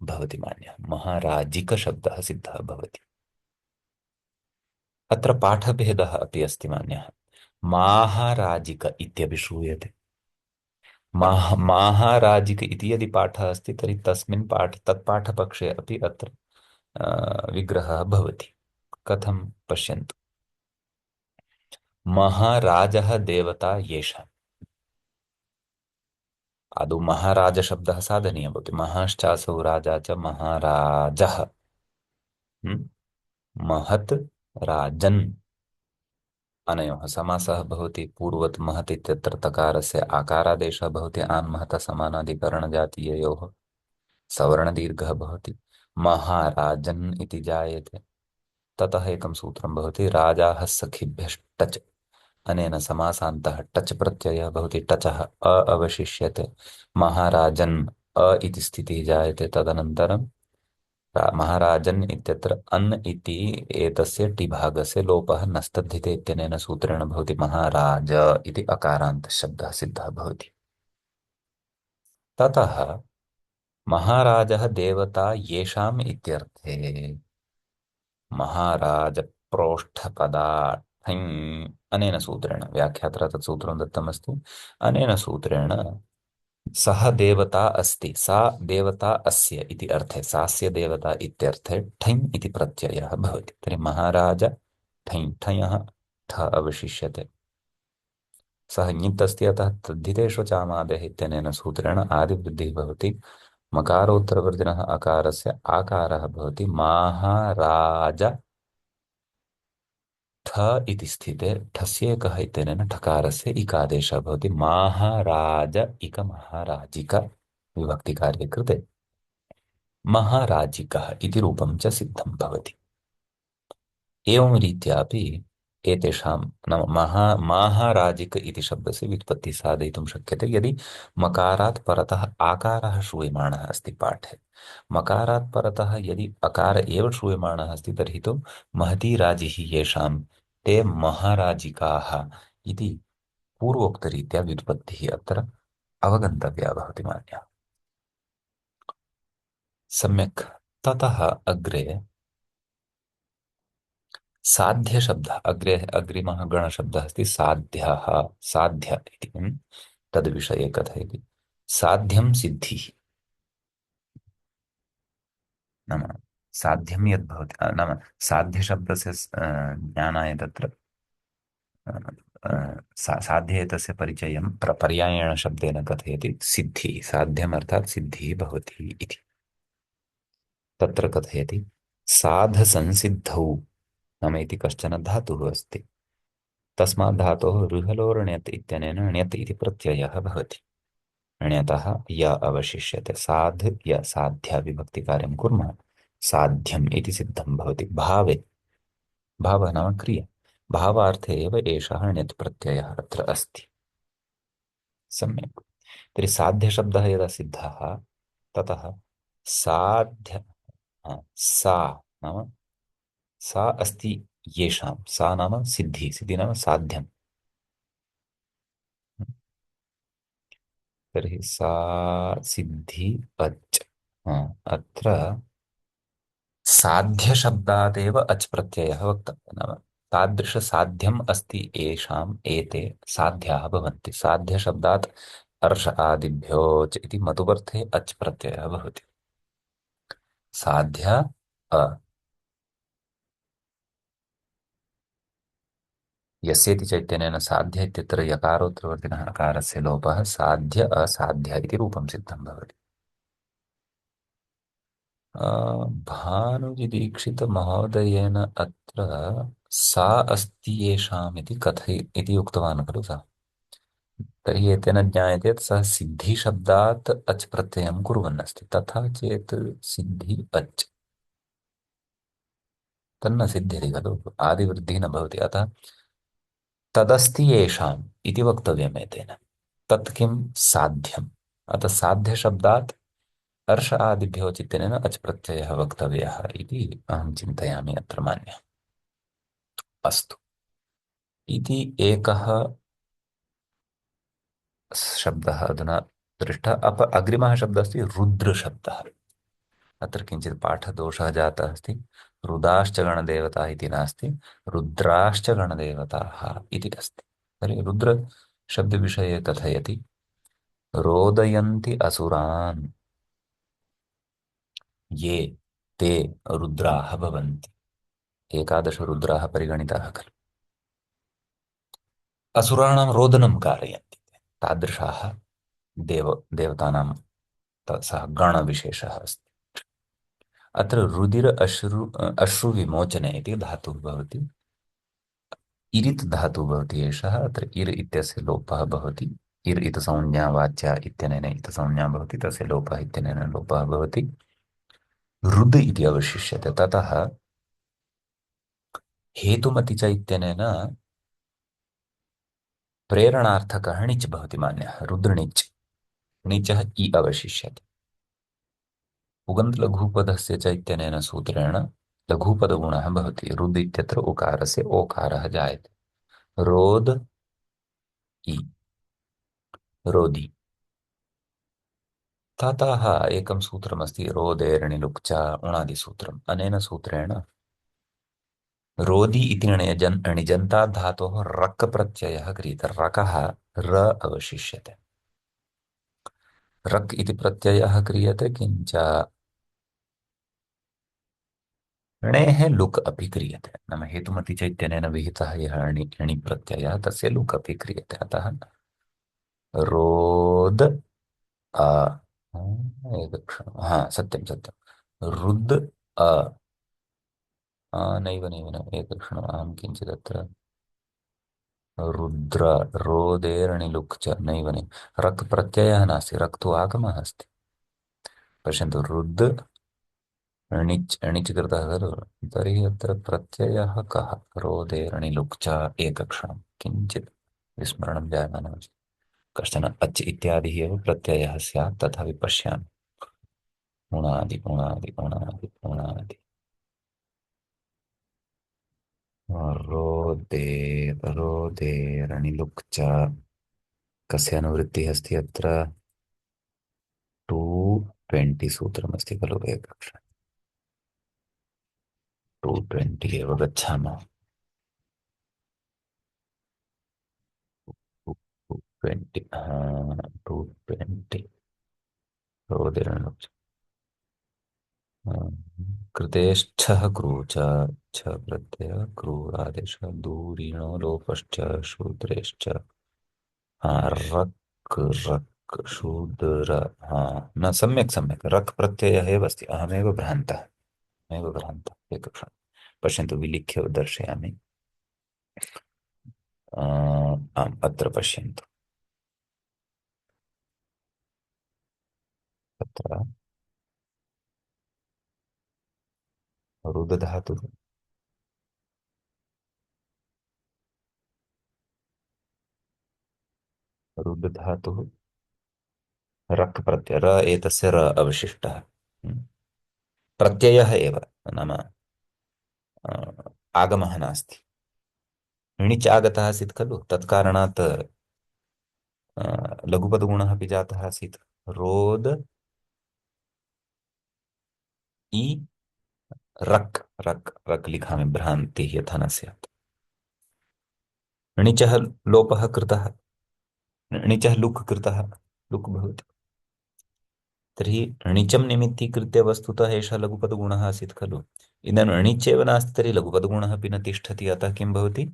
भवति मान्यः। महाराजिक शब्दः सिद्धः भवति। अत्र पाठभेदः अपि अस्ति मान्यः। माहाराजिक इत्यपि श्रूयते। माहाराजिक इति यदि पाठः अस्ति तर्हि तस्मिन् तत्पाठपक्षे अपि अत्र विग्रहः भवति। कथं, पश्यन्तु। महाराजः देवता येषाम्। आदौ महाराजशब्दः साधनीयः भवति। महाश्चासौ राजा च महाराजः। महत् राजन् अनयोः समासः भवति। पूर्वत् महत् इत्यत्र तकारस्य आकारादेशः भवति। आन् महतः समानाधिकरणजातीययोः सवर्णदीर्घः भवति। महाराजन् इति जायते। ततः एकं सूत्रं भवति, राजाः सखिभ्यश्टच्। अनेन समासान्तः टच् प्रत्ययः भवति, टचः अवशिष्यते, महाराजन् इति स्थितिः जायते। तदनन्तरं महाराजन् इत्यत्र अन् इति एतस्य टिभागस्य लोपः नस्तद्धिते इत्यनेन सूत्रेण भवति महाराज इति अकारान्तशब्दः सिद्धः भवति। ततः महाराजः देवता येषाम् इत्यर्थे महाराज प्रोष्ठपदा ठञ् अनेन सूत्रेण व्याख्यात्र तत् सूत्रं दत्तमस्ति। अनेन सूत्रेण सः देवता अस्ति, सा देवता अस्य इति अर्थे, सास्य देवता इत्यर्थे ठञ् इति प्रत्ययः भवति। तर्हि महाराज ठञ्, ठञः ठ अवशिष्यते, सः ङित् अस्ति, अतः तद्धितेषु चामादेः इत्यनेन सूत्रेण आदिवृद्धिः भवति। मकारोत्तरवर्तिनः अकारस्य आकारः भवति महाराज ठ इति स्थिते, ठस्य एकः इत्यनेन ठकारस्य इकादेशः भवति महाराज इक महाराजिक विभक्तिकार्ये कृते महाराजिकः इति रूपं च सिद्धं भवति। एवं रीत्यापि एतेषां नाम महाराजिक इति शब्दस्य व्युत्पत्तिः साधयितुं शक्यते यदि मकारात् परतः आकारः श्रूयमाणः अस्ति पाठे। मकारात् परतः यदि अकार एव श्रूयमाणः अस्ति तर्हि तु महती राजिः येषां ते महाराजिकाः इति पूर्वोक्तरीत्या व्युत्पत्तिः अत्र अवगन्तव्या भवति मान्यः। सम्यक्। ततः अग्रे साध्य शब्द, अग्रे अग्रिमः गणशब्दः अस्ति साध्यः, साध्य इति तद्विषये कथयति। साध्यं सिद्धिः, नाम साध्यं यद् भवति नाम साध्यशब्दस्य ज्ञानाय तत्र साध्ये तस्य परिचयं पर्यायेण शब्देन कथयति सिद्धिः, साध्यम् अर्थात् सिद्धिः भवति इति। तत्र कथयति साधसंसिद्धौ नाम इति कश्चन धातुः अस्ति, तस्मात् धातोः ऋहलोर्ण्यत् इत्यनेन ण्यत् इति प्रत्ययः भवति। ण्यतः य अवशिष्यते, साध य साध्या विभक्तिकार्यं कुर्मः साध्यम् इति सिद्धं भवति। भावे, भावः नाम क्रिया, भावार्थे एव एषः ण्यत् प्रत्ययः अत्र अस्ति। सम्यक्। तर्हि साध्यशब्दः यदा सिद्धः ततः साध्य सा नाम सा अस्ति येषां, सा नाम सिद्धि, सिद्धि नाम साध्यं। तर्हि सा सिद्धि अच्, अत्र साध्यशब्दादेव अच् प्रत्ययः वक्तव्यः, नाम तादृशसाध्यम् अस्ति येषाम् एते साध्याः भवन्ति। साध्यशब्दात् अर्ष आदिभ्यो च इति मतुवर्थे अच् प्रत्ययः भवति। साध्य अ यस्येति चैत्यनेन साध्य इत्यत्र यकारोत्तरवर्तिनः अकारस्य लोपः साध्य असाध्य इति रूपं सिद्धं भवति। भानुजिदीक्षितमहोदयेन अत्र सा अस्ति येषाम् इति कथय इति उक्तवान् खलु सः। तर्हि एतेन ज्ञायते यत् सः सिद्धिशब्दात् अच् प्रत्ययं कुर्वन् अस्ति। तथा चेत् सिद्धि अच् तन्न सिद्ध्यति खलु, आदिवृद्धिः न भवति। अतः तदस्ति येषाम् इति वक्तव्यम् एतेन। तत् किं साध्यम्, अतः साध्यशब्दात् अर्ष आदिभ्यो चित्तेन अच् प्रत्ययः वक्तव्यः इति अहं चिन्तयामि अत्र मान्यः। अस्तु, इति एकः शब्दः अधुना दृष्टः। अग्रिमः शब्दः अस्ति रुद्रशब्दः। अत्र किञ्चित् पाठदोषः जातः अस्ति। रुदाश्च गणदेवताः इति नास्ति, रुद्राश्च गणदेवताः इति अस्ति। तर्हि रुद्रशब्दविषये कथयति रोदयन्ति असुरान् ये ते रुद्राः भवन्ति। एकादश रुद्राः परिगणिताः खलु, असुराणां रोदनं कारयन्ति तादृशाः देवतानां सः गणविशेषः अस्ति। अत्र रुदिर अश्रुविमोचने इति धातुः भवति, इरित् धातुः भवति एषः। अत्र इर् इत्यस्य लोपः भवति, इर् इत संज्ञा वाच्या इत्यनेन इत संज्ञा भवति, तस्य लोपः इत्यनेन लोपः भवति, रुद् इति अवशिष्यते। ततः हेतुमति च इत्यनेन प्रेरणार्थकः णिच् भवति मान्यः रुद्रनिच् णिचः इ अवशिष्यते उगन्तलघुपदस्य च इत्यनेन सूत्रेण लघुपदगुणः भवति रुद् इत्यत्र उकारस्य ओकारः जायते रोद इ रोदि ततः एकं सूत्रमस्ति रोदेर्णिलुक् च उणादिसूत्रम् अनेन सूत्रेण रोदि इति णिजन्तात् धातोः रक् प्रत्ययः क्रियते रकः र अवशिष्यते रक् इति प्रत्ययः क्रियते किञ्च णेः लुक् अपि क्रियते नाम हेतुमति च इत्यनेन विहितः यः णि प्रत्ययः तस्य लुक् अपि क्रियते अतः रोद अ एकक्षणं हा सत्यं सत्यं रुद् अ नैव नैव नैव एकक्षणम् अहं किञ्चिदत्र रुद्र रोदेरणिलुक् च नैव नैव रक् प्रत्ययः नास्ति रक् तु आगमः अस्ति पश्यन्तु रुद् णिच् णिच् कृतः खलु तर्हि अत्र प्रत्ययः कः रोदेरणिलुक् च एकक्षणं किञ्चित् विस्मरणं जायमानमस्ति कश्चन अच् इत्यादिः एव प्रत्ययः स्यात् तथापि पश्यामि उणादि उणादि उणादि उणादि रोदे रोदेरणिलुक् च कस्य अनुवृत्तिः अस्ति अत्र 220 सूत्रमस्ति खलु एकक्षणं 220 एव गच्छामः 220 220 रोदेरणिलुक् कृतेष्ठः क्रू च छ प्रत्यय क्रू आदेश दूरिणो लोपश्च शूद्रेश्च रक् रक् शूद्र न सम्यक् सम्यक् रक् प्रत्ययः एव अस्ति अहमेव भ्रान्तः एकक्षणं पश्यन्तु विलिख्य दर्शयामि आम् अत्र पश्यन्तु तत्र रुदधातुः रुदधातुः रक् प्रत्यय र एतस्य र अवशिष्टः प्रत्ययः एव नाम आगमः नास्ति णिच् आगतः आसीत् खलु तत्कारणात् लघुपदगुणः अपि जातः आसीत् रोद इ रक् रक् रक् लिखामि भ्रान्तिः यथा न स्यात् णिचः लोपः कृतः णिचः लुक् कृतः लुक् भवति तर्हि णिचं निमित्तीकृत्य वस्तुतः एषः लघुपदगुणः आसीत् खलु इदानीं णिच् एव नास्ति तर्हि लघुपदगुणः अपि न तिष्ठति अतः किं भवति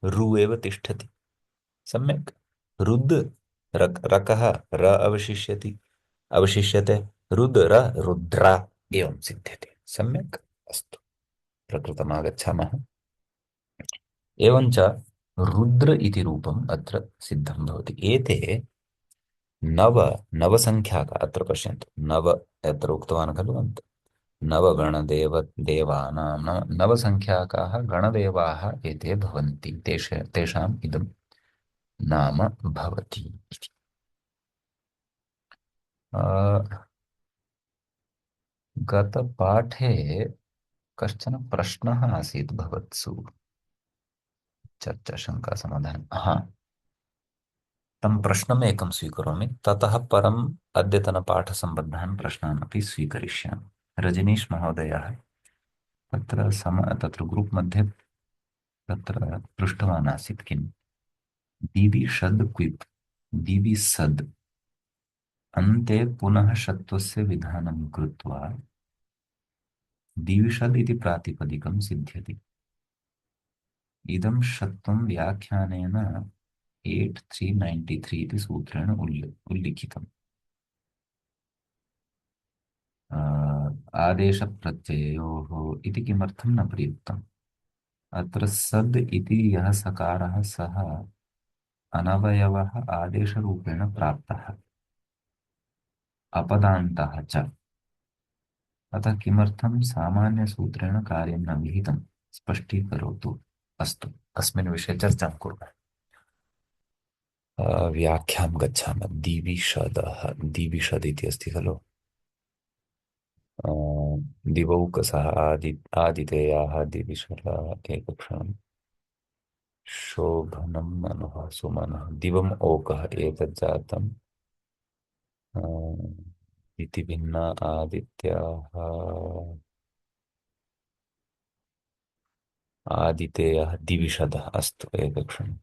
रु एव तिष्ठति सम्यक् रुद् रकः र अवशिष्यते रुद्र रुद्र एवं सिद्ध्यते सम्यक् अस्तु प्रकृतमागच्छामः एवञ्च रुद्र इति रूपम् अत्र सिद्धं भवति एते नव नवसङ्ख्याका अत्र पश्यन्तु नव यत्र उक्तवान् खलु नवगणदेव देवानां नवसङ्ख्याकाः गणदेवाः एते भवन्ति तेषाम् इदं नाम भवति इति गतपाठे कश्चन प्रश्नः आसीत् भवत्सु चर्चा शङ्का समाधानं तं प्रश्नम् एकं स्वीकरोमि ततः परम् अद्यतनपाठसम्बद्धान् प्रश्नान् अपि स्वीकरिष्यामि रजनीश महोदयः तत्र ग्रुप् मध्ये तत्र पृष्टवान् आसीत् किं दिवि षद् क्विप् दिवि सद् अन्ते पुनः षत्वस्य विधानं कृत्वा दिवि षद् इति प्रातिपदिकं सिद्ध्यति इदं षत्वं व्याख्यानेन 8393 इति सूत्रेण उल्लिखितम् आदेशप्रत्ययोः इति किमर्थं न प्रयुक्तम् अत्र सद् इति यः सकारः सः अनवयवः आदेशरूपेण प्राप्तः अपदान्तः च अतः किमर्थं सामान्यसूत्रेण कार्यं न विहितं स्पष्टीकरोतु अस्तु अस्मिन् विषये चर्चां कुर्मः व्याख्यां गच्छामः। दिविषदः, दिविषद् इति अस्ति खलु। अ, दिवौकसः आदितेयाः दिविषः एकक्षणम् शोभनम् मनुः सुमनः दिवम् ओकः एतज्जातम् अ, इति भिन्ना आदित्याः आदितेयः दिविषदः अस्तु एकक्षणम्।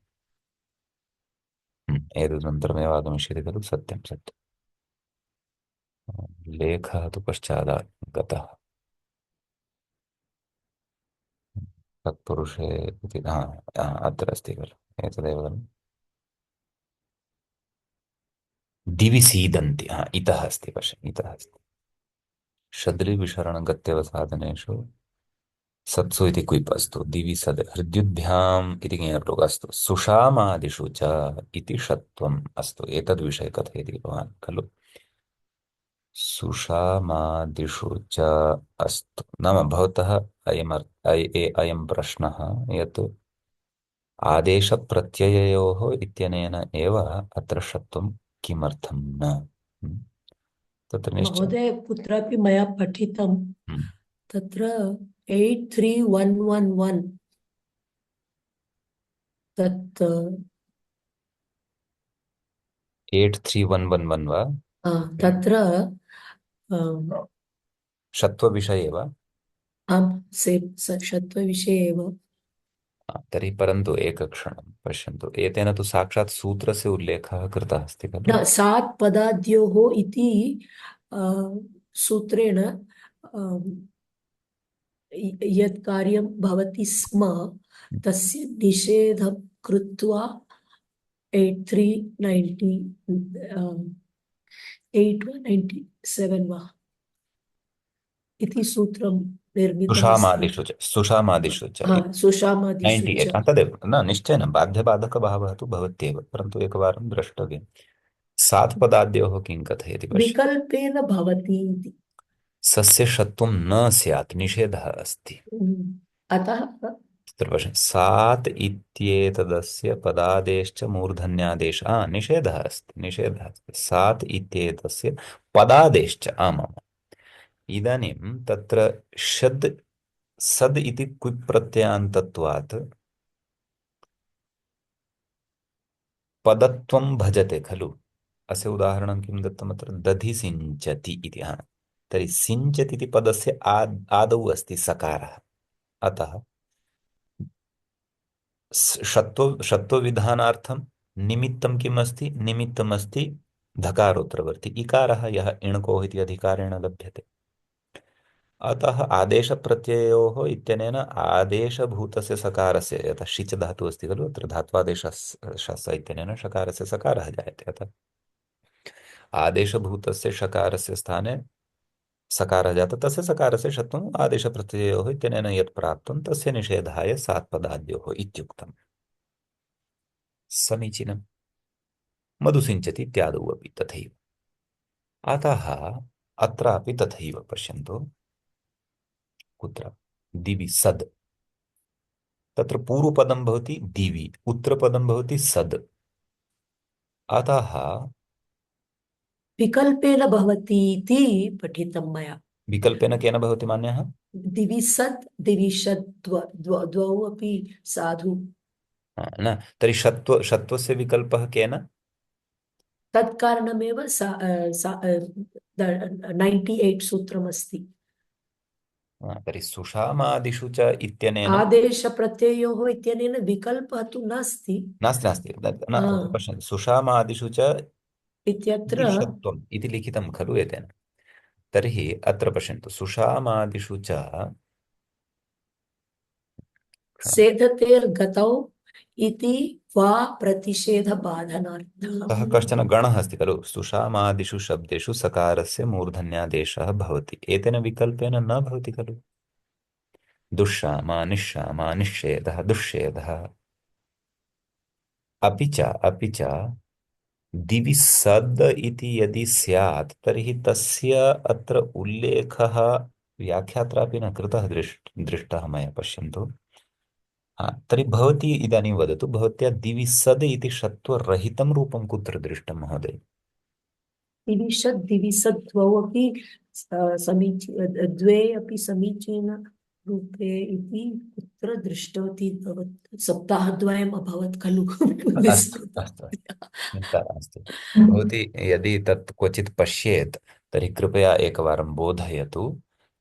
एतदनन्तरमेव आगमिष्यति खलु, सत्यं सत्यं। लेखः तु पश्चात् गतः। तत्पुरुषे इति अत्र अस्ति खलु, एतदेव खलु। दिवि सीदन्ति, इतः अस्ति, पश्य इतः अस्ति। षदृविशरणगत्यवसाधनेषु सत्सु इति क्विप् अस्तु। दिवि सद् हृद्युद्भ्याम् इति ज्ञापकः अस्तु। सुषामादिषु च इति षत्वम् अस्तु। एतद्विषये कथयति भवान् खलु। सुषामादिषु च अस्तु नाम भवतः अयं प्रश्नः यत् आदेशप्रत्यययोः इत्यनेन एव अत्र षत्वं किमर्थं न। हम्म, तत्र निश्चय। महोदय कुत्रापि मया पठितं हम्म, तत्र 83111 तत् 83111 वा तत्र षत्वविषये वा। आम् षत्वविषये एव तर्हि परन्तु एकक्षणं पश्यन्तु, एतेन तु साक्षात् सूत्रस्य उल्लेखः कृतः अस्ति खलु। न सात् पदाद्योः इति अ, सूत्रेण यत् कार्यं भवति स्म तस्य निषेधं कृत्वा 8390 8 वा 97 वा इति सूत्रं निर्मितमस्ति। सुषामादिषु च, सुषामादिषु च सुषामादिषु च 98 तदेव न निश्चयेन बाध्यबाधकभावः तु भवत्येव, परन्तु एकवारं द्रष्टव्यं सात् पदाद्योः किं कथयति पश्य। विकल्पेन भवति इति। सस्य षत्वं न स्यात्, निषेधः अस्ति। अतः तत्र पश्य, सात् इत्येतदस्य पदादेश्च मूर्धन्यादेश निषेधः अस्ति, निषेधः अस्ति सात् इत्येतस्य पदादेश्च आमाम्। इदानीं तत्र षद् सद् इति क्विप् प्रत्ययान्तत्वात् पदत्वं भजते खलु। अस्य उदाहरणं किं दत्तमत्र, दधि सिञ्चति इति। तर्हि सिञ्चति इति पदस्य आदौ अस्ति सकारः। अतः षत्वविधानार्थं निमित्तं किम् अस्ति, निमित्तम् अस्ति धकारोत्तरवर्ति इकारः, यः इणकोः इति अधिकारेण लभ्यते। अतः आदेशप्रत्ययोः इत्यनेन आदेशभूतस्य सकारस्य, यतः शिच धातुः अस्ति खलु, अत्र धात्वादेशः इत्यनेन षकारस्य सकारः जायते। अतः आदेशभूतस्य षकारस्य स्थाने सकारः जातः, तस्य सकारस्य षत्वम् आदेशप्रत्ययोः इत्यनेन यत् प्राप्तं तस्य निषेधाय सात्पदाद्योः इत्युक्तम्। समीचीनम्। मधुसिञ्चति इत्यादौ अपि तथैव। अतः अत्रापि तथैव पश्यन्तु, कुत्र दिवि सद्, तत्र पूर्वपदं भवति दिवि, उत्तरपदं भवति सद्। अतः विकल्पेन भवति इति पठितं मया। विकल्पेन केन भवति मान्यः। दिवि सत् दिवि षत् द्वौ अपि साधु। न तर्हि षत्वस्य विकल्पः केन। तत्कारणमेव 98 सूत्रमस्ति। तर्हि सुषामादिषु च इत्यनेन आदेशप्रत्ययोः इत्यनेन विकल्पः तु नास्ति। नास्ति नास्ति न पश्यन्तु, सुषामादिषु च इत्यत्र इति षत्वम् इति लिखितं खलु एतेन। तर्हि अत्र पश्यन्तु, सुषामादिषु च सेधतेर्गतौ इति वा प्रतिषेधबाधनार्थः। सः कश्चन गणः अस्ति खलु। सुषामादिषु शब्देषु सकारस्य मूर्धन्यादेशः भवति, एतेन विकल्पेन न भवति खलु। दुःशामा निःशामा निषेधः दुष्षेधः। अपि च दिवि सद् इति यदि स्यात् तर्हि तस्य अत्र उल्लेखः व्याख्यात्रापि न कृतः दृष्टः मया। पश्यन्तु, हा तर्हि भवती इदानीं वदतु भवत्या दिवि सद् इति षत्वरहितं रूपं कुत्र दृष्टं महोदय? दिविषद् दिविसद् द्वौ अपि द्वे अपि समीचीनरूपे इति कुत्र दृष्टवती भवत् सप्ताहद्वयम् अभवत् खलु अस्तु अस्तु चिन्ता नास्ति। भवती यदि तत् क्वचित् पश्येत् तर्हि कृपया एकवारं बोधयतु।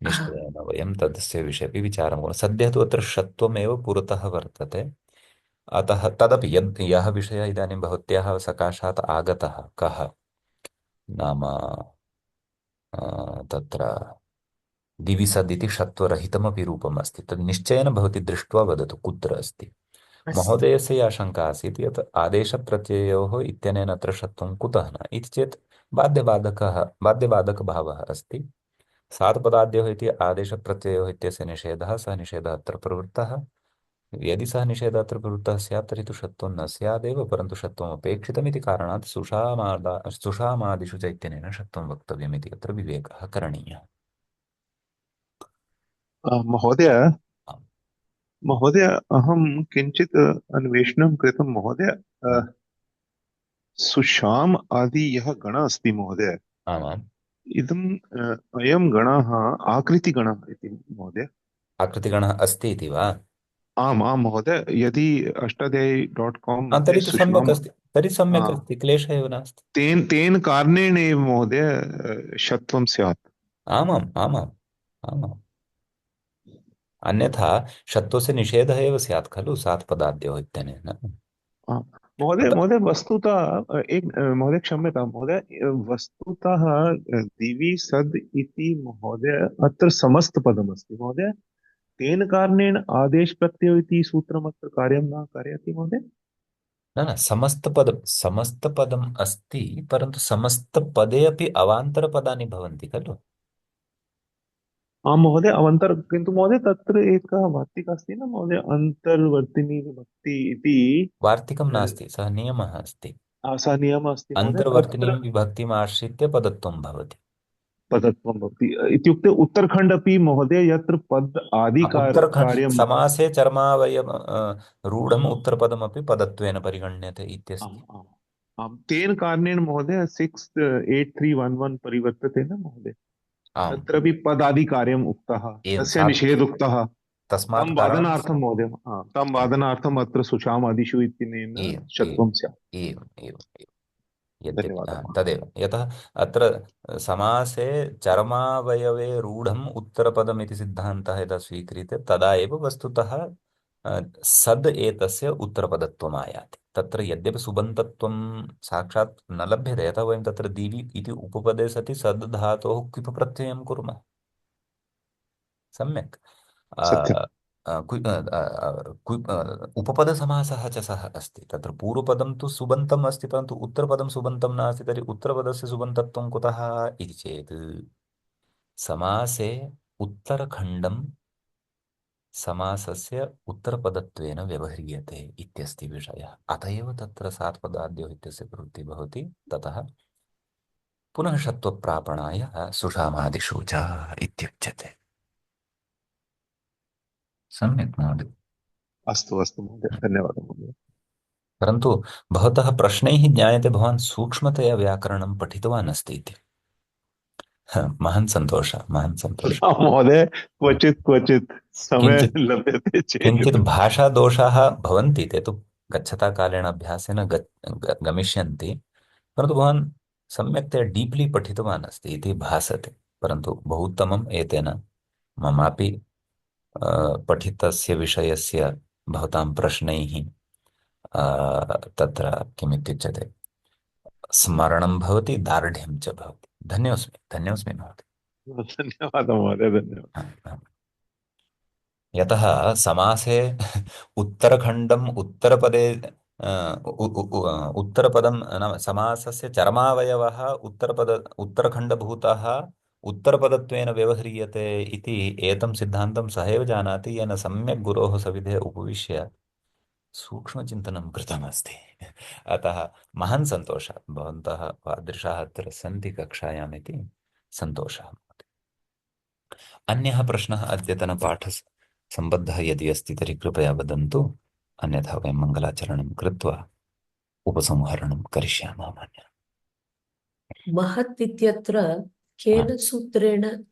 निश्चयेन वयं तदस्य विषये अपि विचारं कुर्मः। सद्यः तु अत्र षत्वमेव पुरतः वर्तते। अतः तदपि यः विषयः इदानीं भवत्याः सकाशात् आगतः कः नाम तत्र दिविसद् इति षत्वरहितमपि रूपम् अस्ति तद् निश्चयेन भवती दृष्ट्वा वदतु कुत्र अस्ति। अस्तु महोदयस्य या शङ्का आसीत् यत् आदेशप्रत्ययोः इत्यनेन अत्र षत्वं कुतः न इति चेत् बाध्यबाधकभावः अस्ति। सात्पदाद्योः इति आदेशप्रत्ययोः इत्यस्य निषेधः सः निषेधः अत्र प्रवृत्तः। यदि सः निषेधः अत्र प्रवृत्तः स्यात् तर्हि तु षत्वं न स्यादेव परन्तु षत्वम् अपेक्षितमिति कारणात् सुषामादिषु च इत्यनेन षत्वं वक्तव्यमिति अत्र विवेकः करणीयः। महोदय आम्। महोदय अहं किञ्चित् अन्वेषणं कृतं महोदय। सुशाम् आदि यः गणः अस्ति महोदय, आमाम्। इदम् अयं गणः आकृतिगणः इति महोदय। आकृतिगणः अस्ति इति वा? आम् आम् महोदय, यदि अष्टाध्यायी.com मध्ये तर्हि तु सम्यक् सुश्राम अस्ति तर्हि सम्यक् आ, अस्ति क्लेशः एव नास्ति। तेन तेन कारणेन एव महोदय षत्वं स्यात्। आमाम् आमाम् आमाम् अन्यथा षत्वस्य निषेधः एव स्यात् खलु सात्पदाद्योः इत्यनेन। आ, महोदय अत महोदय वस्तुतः महोदय क्षम्यतां महोदय, वस्तुतः दिवि सद् इति महोदय अत्र समस्तपदमस्ति महोदय। तेन कारणेन आदेश प्रत्ययो इति सूत्रमत्र कार्यं न कारयति महोदय। न न समस्तपदम् अस्ति परन्तु समस्तपदे अपि अवान्तरपदानि भवन्ति खलु। आं महोदय अवन्तर, किन्तु महोदय तत्र एकः वार्तिकः अस्ति न महोदय, अन्तर्वर्तिनी विभक्ति इति। वार्तिकं नास्ति सः नियमः अस्ति। सः नियमः अस्ति महोदय अन्तर्वर्तिनीं तत्र। विभक्तिम् आश्रित्य पदत्वं भवति। पदत्वं भवति इत्युक्ते उत्तरखण्ड अपि महोदय यत्र पद उत्तरखण्ड कार्यं। समासे चर्मावयव रूढम् उत्तरपदमपि पदत्वेन परिगण्यते आम् इत्यस्ति। आम् आम् तेन कारणेन महोदय 68311 परिवर्तते न महोदय। आम् तत्रापि पदादिकार्यम् उक्तः, एवं तस्य निषेध उक्तः। तस्मात् तं कारणात् वादनार्थं महोदय, तं वादनार्थम् अत्र सुषामादिषु इत्यनेन एवं षत्वं एवं स्यात्। एवं एवं यद्यपि धन्यवादः महोदय। तदेव यतः अत्र समासे चर्मावयवे रूढम् उत्तरपदमिति सिद्धान्तः यदा स्वीक्रियते तदा एव वस्तुतः सद् एतस्य उत्तरपदत्वम् आयाति। तत्र यद्यपि सुबन्तत्वं साक्षात् न लभ्यते यतः वयं तत्र दिवि इति उपपदे सति सद् धातोः क्विप् प्रत्ययं कुर्मः। सम्यक् सत्यं। उपपदसमासः च सः अस्ति तत्र पूर्वपदं तु सुबन्तम् अस्ति परन्तु उत्तरपदं सुबन्तं नास्ति तर्हि उत्तरपदस्य सुबन्तत्वं कुतः इति चेत् समासे उत्तरखण्डं समासस्य उत्तरपदत्वेन व्यवह्रियते इत्यस्ति विषयः अत एव तत्र सात्पदाद्योः इत्यस्य प्रवृत्तिः भवति ततः पुनः षत्वप्रापणाय सुषामादिषु च इत्युच्यते। सम्यक् महोदय। अस्तु अस्तु महोदय, धन्यवादः महोदय। परन्तु भवतः प्रश्नैः ज्ञायते भवान् सूक्ष्मतया व्याकरणं पठितवान् अस्ति इति। महान् सन्तोषः महान् सन्तोषः। महोदय क्वचित् क्वचित् समय किञ्चित् लभ्यते चेत्। किञ्चित् भाषादोषाः भवन्ति ते तु गच्छता कालेन अभ्यासेन गमिष्यन्ति परन्तु भवान् सम्यक्तया डीप्ली पठितवान् अस्ति इति भासते। परन्तु बहु उत्तमम् एतेन ममापि पठितस्य विषयस्य भवतां प्रश्नैः तत्र किमित्युच्यते स्मरणं भवति दार्ढ्यं च भवति। धन्योऽस्मि धन्योऽस्मि महोदय। धन्यवादः महोदय, धन्यवादः। हा, हा। यतः समासे उत्तरखण्डम् उत्तरपदे उत्तरपदं नाम समासस्य चरमावयवः उत्तरखण्डभूतः उत्तरपदत्वेन व्यवह्रियते इति एतं सिद्धान्तं सः एव जानाति येन सम्यक् गुरोः सविधे उपविश्य सूक्ष्मचिन्तनं कृतमस्ति। अतः महान् सन्तोषः भवन्तः तादृशाः अत्र सन्ति कक्षायाम् इति सन्तोषः। अन्यः प्रश्नः अद्यतनपाठस्य सम्बद्धः यदि अस्ति तर्हि कृपया वदन्तु, अन्यथा वयं मङ्गलाचरणं कृत्वा उपसंहरणं करिष्यामः मान्य। महत् इत्यत्र केन सूत्रेण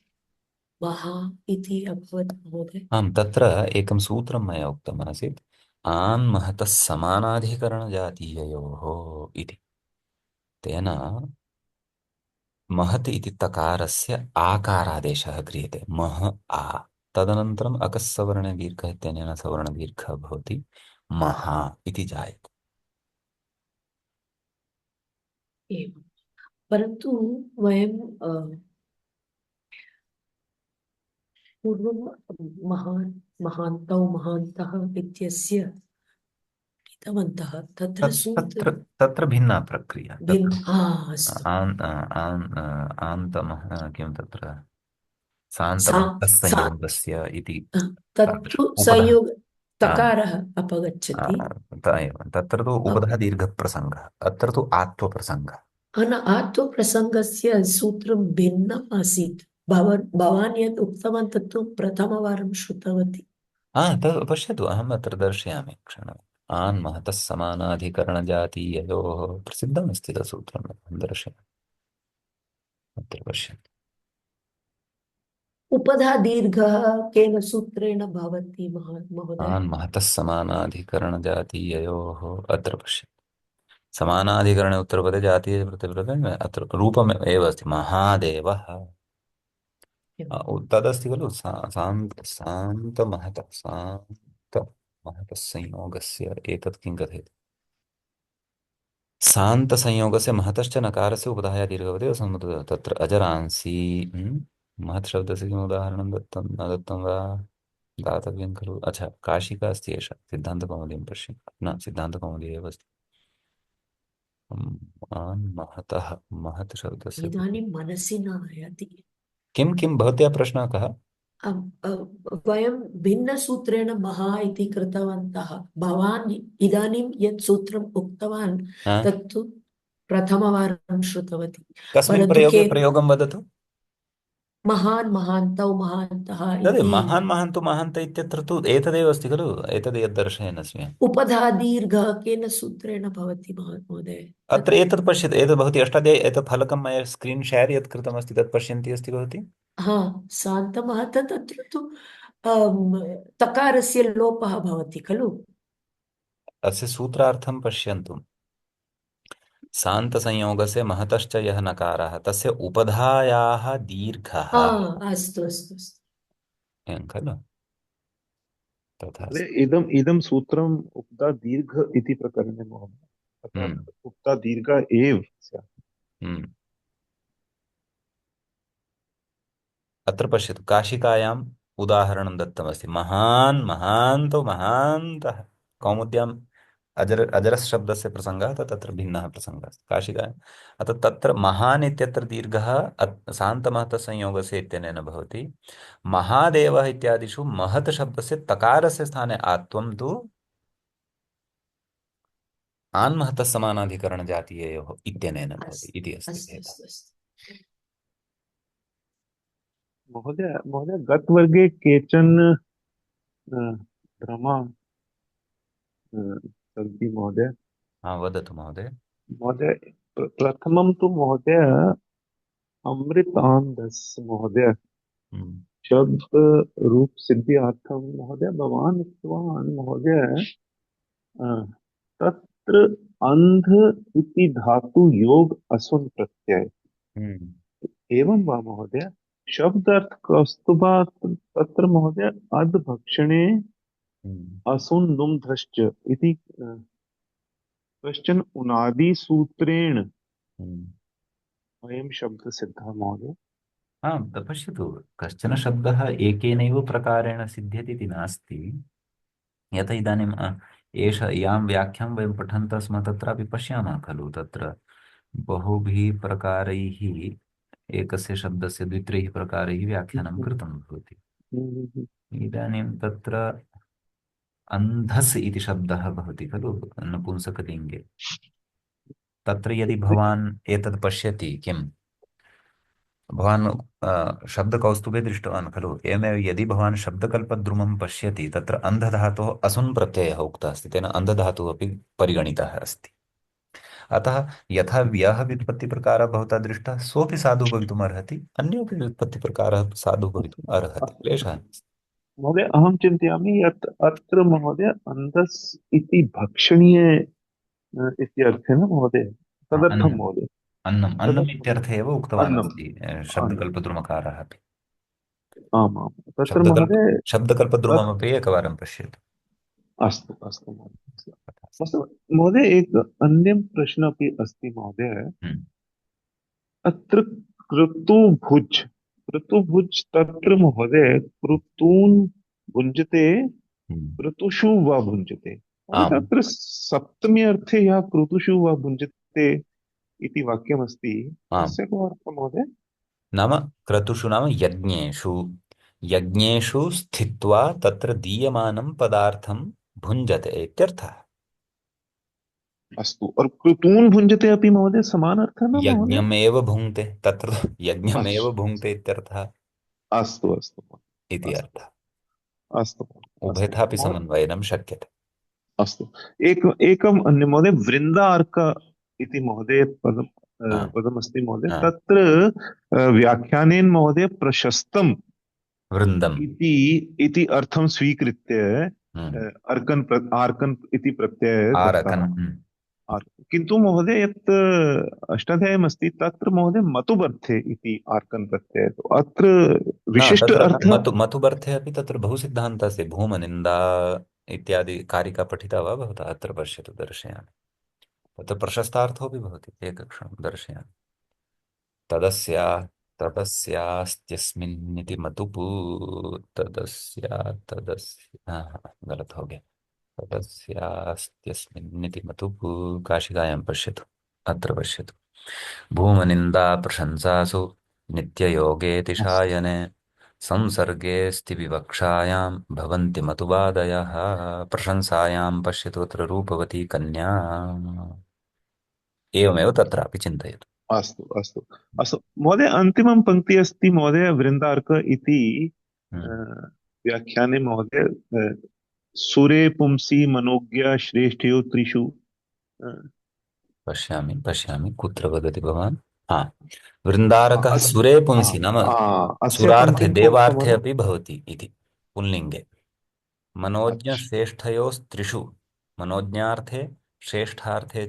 महा इति अभवत् महोदय? आम्, तत्र एकं सूत्रं मया उक्तमासीत्, आन् महतः समानाधिकरणजातीययोः इति। तेन महत् इति तकारस्य आकारादेशः क्रियते, मह आ। तदनन्तरम् अकस्सवर्णदीर्घः इत्यनेन सवर्णदीर्घः भवति, महा इति जायते। एवं। परन्तु वयं पूर्वं महान् महान्तौ महान्तः इत्यस्य कृतवन्तः, तत्र सूत्र तत्र तत्र भिन्ना प्रक्रिया। भिन्न। तत्र अस्तु। आन्तमः किं तत्र सा सा सान्तमन्तसंयोगस्य इति तादृश तत्तु उपधा। संयोग आम्, तकारः अपगच्छति। एव तत्र तु उपधा दीर्घप्रसङ्गः, अत्र तु आत्वप्रसङ्गः। आत्वप्रसङ्गस्य सूत्रं भिन्नम् आसीत्। भवान् यत् उक्तवान् तत्तु प्रथमवारं श्रुतवती। पश्यतु, अहम् अत्र दर्शयामि क्षणम्। आन् महतः समानाधिकरणजातीययोः प्रसिद्धमस्ति तत् सूत्रम्, अहं दर्शयामि। अत्र पश्यन्तु। उपधा दीर्घः केन सूत्रेण भवति महोदय? आन् महतः समानाधिकरणजातीययोः, अत्र पश्यन्तु। समानाधिकरणे उत्तरपदे जातीय प्रतिपदे अत्र रूपम् एव अस्ति, महादेवः। तदस्ति खलु शान्तमहतः संयोगस्य एतत् किं कथयति, शान्तसंयोगस्य महतश्च नकारस्य उपधाया दीर्घवदेव तत्र अजरांसि। महत् शब्दस्य किम् उदाहरणं दत्तं न दत्तं वा, दातव्यं खलु। अच्छा, काशिका अस्ति एषा, सिद्धान्तकौमुदीं पश्यन्, न सिद्धान्तकौमुदी एव अस्ति। महतः, महत् शब्दस्य इदानीं मनसि न आयाति। किं किं भवत्याः प्रश्नः कः? वयं भिन्नसूत्रेण महा इति कृतवन्तः। भवान् इदानीं यत् सूत्रम् उक्तवान् हा? तत्तु प्रथमवारं श्रुतवती। कस्मिन् परन्तु प्रयोगे प्रयोगं वदतु। महान् महान्तौ महान्तः तदेव इति महान् महान्तु महान्त इत्यत्र तु एतदेव अस्ति खलु, एतद् यद् दर्शयन् अस्मि। उपधा दीर्घः केन सूत्रेण भवति महोदय? अत्र एतत् पश्यतु, एतत् भवती अष्टाध्यायी, एतत् फलकं मया स्क्रीन् शेर् यत् कृतमस्ति तत् पश्यन्ती अस्ति भवती? हा, शान्तमहत तत्र तु तकारस्य लोपः भवति खलु? अस्य सूत्रार्थं पश्यन्तु। शान्तसंयोगस्य महतश्च यः नकारः तस्य उपधायाः दीर्घः, हा, अस्तु अस्तु अस्तु। एवं खलु, तथा महोदय, अस्ति। इदम् इदं सूत्रम् उक्ता दीर्घ इति प्रकरणे महोदय, हम्म अर्थात् उक्ता दीर्घ एव स्यात्। हम्म अत्र पश्यतु, काशिकायाम् उदाहरणं दत्तमस्ति, महान् महान्तो महान्तः। कौमुद्याम् अजरस् शब्दस्य प्रसङ्गः, तत्र भिन्नः प्रसङ्गः अस्ति काशिकायाम्। अतः तत्र महान् इत्यत्र दीर्घः शान्तमहतसंयोगस्य इत्यनेन भवति। महादेवः इत्यादिषु महत् शब्दस्य तकारस्य स्थाने आत्वं तु आन्महतः समानाधिकरणजातीययोः इत्यनेन भवति इति अस्तु अस्ति अस्तु भेदः। अस्तु अस्तु। महोदय महोदय गतवर्गे केचन भ्रमा सन्ति महोदय। हाँ, वदतु महोदय। महोदय, प्रथमं तु महोदय अमृतान्धस्य महोदय हम्म शब्द रूप सिद्ध्यार्थं महोदय भवान् उक्तवान् महोदय अ, तत्र अंध इति धातु योग असुन प्रत्यय, हम्म एवं वा महोदय? शब्दार्थ कौस्तुभा तत्र महोदय अधभक्षणे हम्म असुन नुम धश्च इति कश्चन उनादि सूत्रेण हम्म अयं शब्द सिद्धः महोदय। आं, पश्यतु, कश्चन शब्दः एकेनैव प्रकारेण सिद्ध्यति इति नास्ति। यत इदानीम् यां व्याख्यां वयं पठन्तः स्मः तत्रापि पश्यामः खलु, तत्र बहुभिः प्रकारैः एकस्य शब्दस्य द्वित्रैः प्रकारैः व्याख्यानं हम्म, कृतं भवति। हम्म, इदानीं तत्र अन्धस् इति शब्दः भवति खलु नपुंसकलिङ्गे। तत्र यदि भवान् एतत् पश्यति, किम् भवान् शब्दकौस्तुभे दृष्टवान् खलु, एवमेव यदि भवान् शब्दकल्पद्रुमं पश्यति तत्र अन्धधातोः असुन् प्रत्ययः उक्तः अस्ति, तेन अन्धधातुः अपि परिगणितः अस्ति। अतः यथा यः व्युत्पत्तिप्रकारः भवता दृष्टः सोऽपि साधुः भवितुम् अर्हति, अन्योऽपि व्युत्पत्तिप्रकारः साधुः भवितुम् अर्हति, अस्तु क्लेशः अस्तु नास्ति। महोदय, अहं चिन्तयामि यत् अत्र महोदय अन्धस् इति भक्षणीय इति अर्थेन महोदय, तदर्थं अन्नम् महोदय, अन्नम् अन्नम् तदर्थम् इत्यर्थे एव उक्तवान् अन्नम् अस्ति अन्नम् शब्दकल्पद्रुमकारः अपि। आम् आम् तत्र शब्दकल्प महोदय तत् शब्दकल्पद्रुममपि एकवारं पश्यतु। अस्तु अस्तु महोदय। अस्तु महोदय, एक अन्यः प्रश्नः अपि अस्ति महोदय। हम्म, अत्र क्रतुभुज क्रतुभुज तत्र महोदय क्रतून् भुञ्जते हम्म, क्रतुषु वा भुञ्जते महोदय, आम् तत्र सप्तमी अर्थे यः क्रतुषु वा भुञ्जते इति वाक्यमस्ति, आम् तस्य को अर्थः महोदय? नाम क्रतुषु नाम यज्ञेषु, यज्ञेषु स्थित्वा तत्र दीयमानं पदार्थं भुञ्जते इत्यर्थः। अस्तु, और क्रतून् भुञ्जते अपि महोदय समान अर्थः न महोदय? यज्ञमेव भुङ्क्ते तत्र यज्ञमेव अस्तु भुङ्क्ते इत्यर्थः अस्तु अस्तु इति अस्तु अर्थः। अस्तु अस्तु उभयथापि समन्वयनं शक्यते। अस्तु। एकम् अन्य महोदय, वृन्दार्क इति महोदय हा पदमस्ति महोदय, हा तत्र व्याख्यानेन महोदय प्रशस्तम् वृन्दम्। इति इति अर्थं स्वीकृत्य हम्म, आर्कन् इति प्रत्ययः दत्तः। आरकन्। किन्तु महोदय यत् अष्टाध्यायीमस्ति तत्र महोदय मतुबर्थे इति आर्कन् प्रत्ययः, तो अत्र न विशिष्ट तत्र अर्थः? मतुबर्थे अपि तत्र बहु सिद्धान्तः अस्ति, भूमनिन्दा इत्यादि कारिका पठिता वा भवता? अत्र पश्यतु, दर्शयामि। तत्र प्रशस्तार्थोऽपि भवति, एकक्षणं दर्शयामि। तदस्या तदस्यास्त्यस्मिन्निति मतुपु, तदस्या तदस्य गलत हो गया। तदस्यास्त्यस्मिन्निति मतुपु, काशिकायां पश्यतु, अत्र पश्यतु। भूमनिन्दा प्रशंसासु नित्ययोगेति अस्तु शायने संसर्गेऽस्ति विवक्षायां भवन्ति मतुवादयः। प्रशंसायां पश्यतु अत्र रूपवती कन्या, एवमेव तत्रापि चिन्तयतु। अस्तु अस्तु अस्तु महोदय, अन्तिमं पङ्क्ति अस्ति महोदय, वृन्दार्क इति अ, हम्म, व्याख्याने महोदय, सुरे पुंसि मनोज्ञ श्रेष्ठयो त्रिषु। अ, पश्यामि पश्यामि, कुत्र वदति भवान्? हा, वृन्दारकः अस् सुरे आ, पुंसि नाम अस्य सुरार्थे पङ्क्तिं कोऽपि देवार्थे महोदय? अपि भवति इति पुल्लिङ्गे। अच्छा मनोज्ञश्रेष्ठयोस्त्रिषु, मनोज्ञार्थे श्रेष्ठार्थे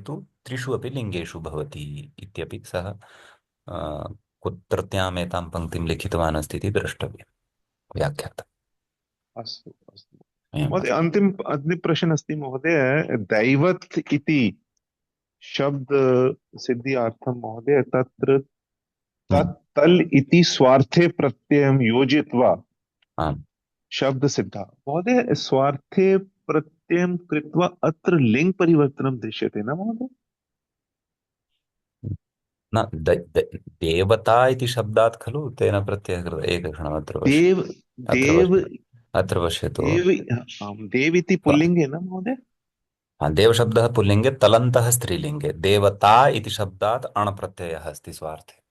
तु त्रिषु अपि लिङ्गेषु भवति इत्यपि सः कुत्रत्यामेतां पङ्क्तिं लिखितवान् अस्ति इति द्रष्टव्यं व्याख्यातः। अस्तु अस्तु एवम् महोदय, अस्ति। अन्तिम प्रश्नः अस्ति महोदय, दैवत् इति शब्द सिद्ध्यार्थं महोदय, तत्र हम्म, तत् इति स्वार्थे प्रत्ययं योजयित्वा आम् शब्द सिद्धा महोदय, स्वार्थे प्रत्ययं कृत्वा अत्र लिङ् परिवर्तनं दृश्यते न महोदय? न देवता इति शब्दात् खलु तेन प्रत्ययः कृतः। एकक्षणम्, अत्र पश्य, देव अत्र देव पश्य, अत्र पश्यतु। देव आम्, देव इति पुल्लिङ्गे न महोदय? हाँ, देवशब्दः पुल्लिङ्गे, तलन्तः स्त्रीलिङ्गे, देवता इति शब्दात् अण् प्रत्ययः अस्ति स्वार्थे।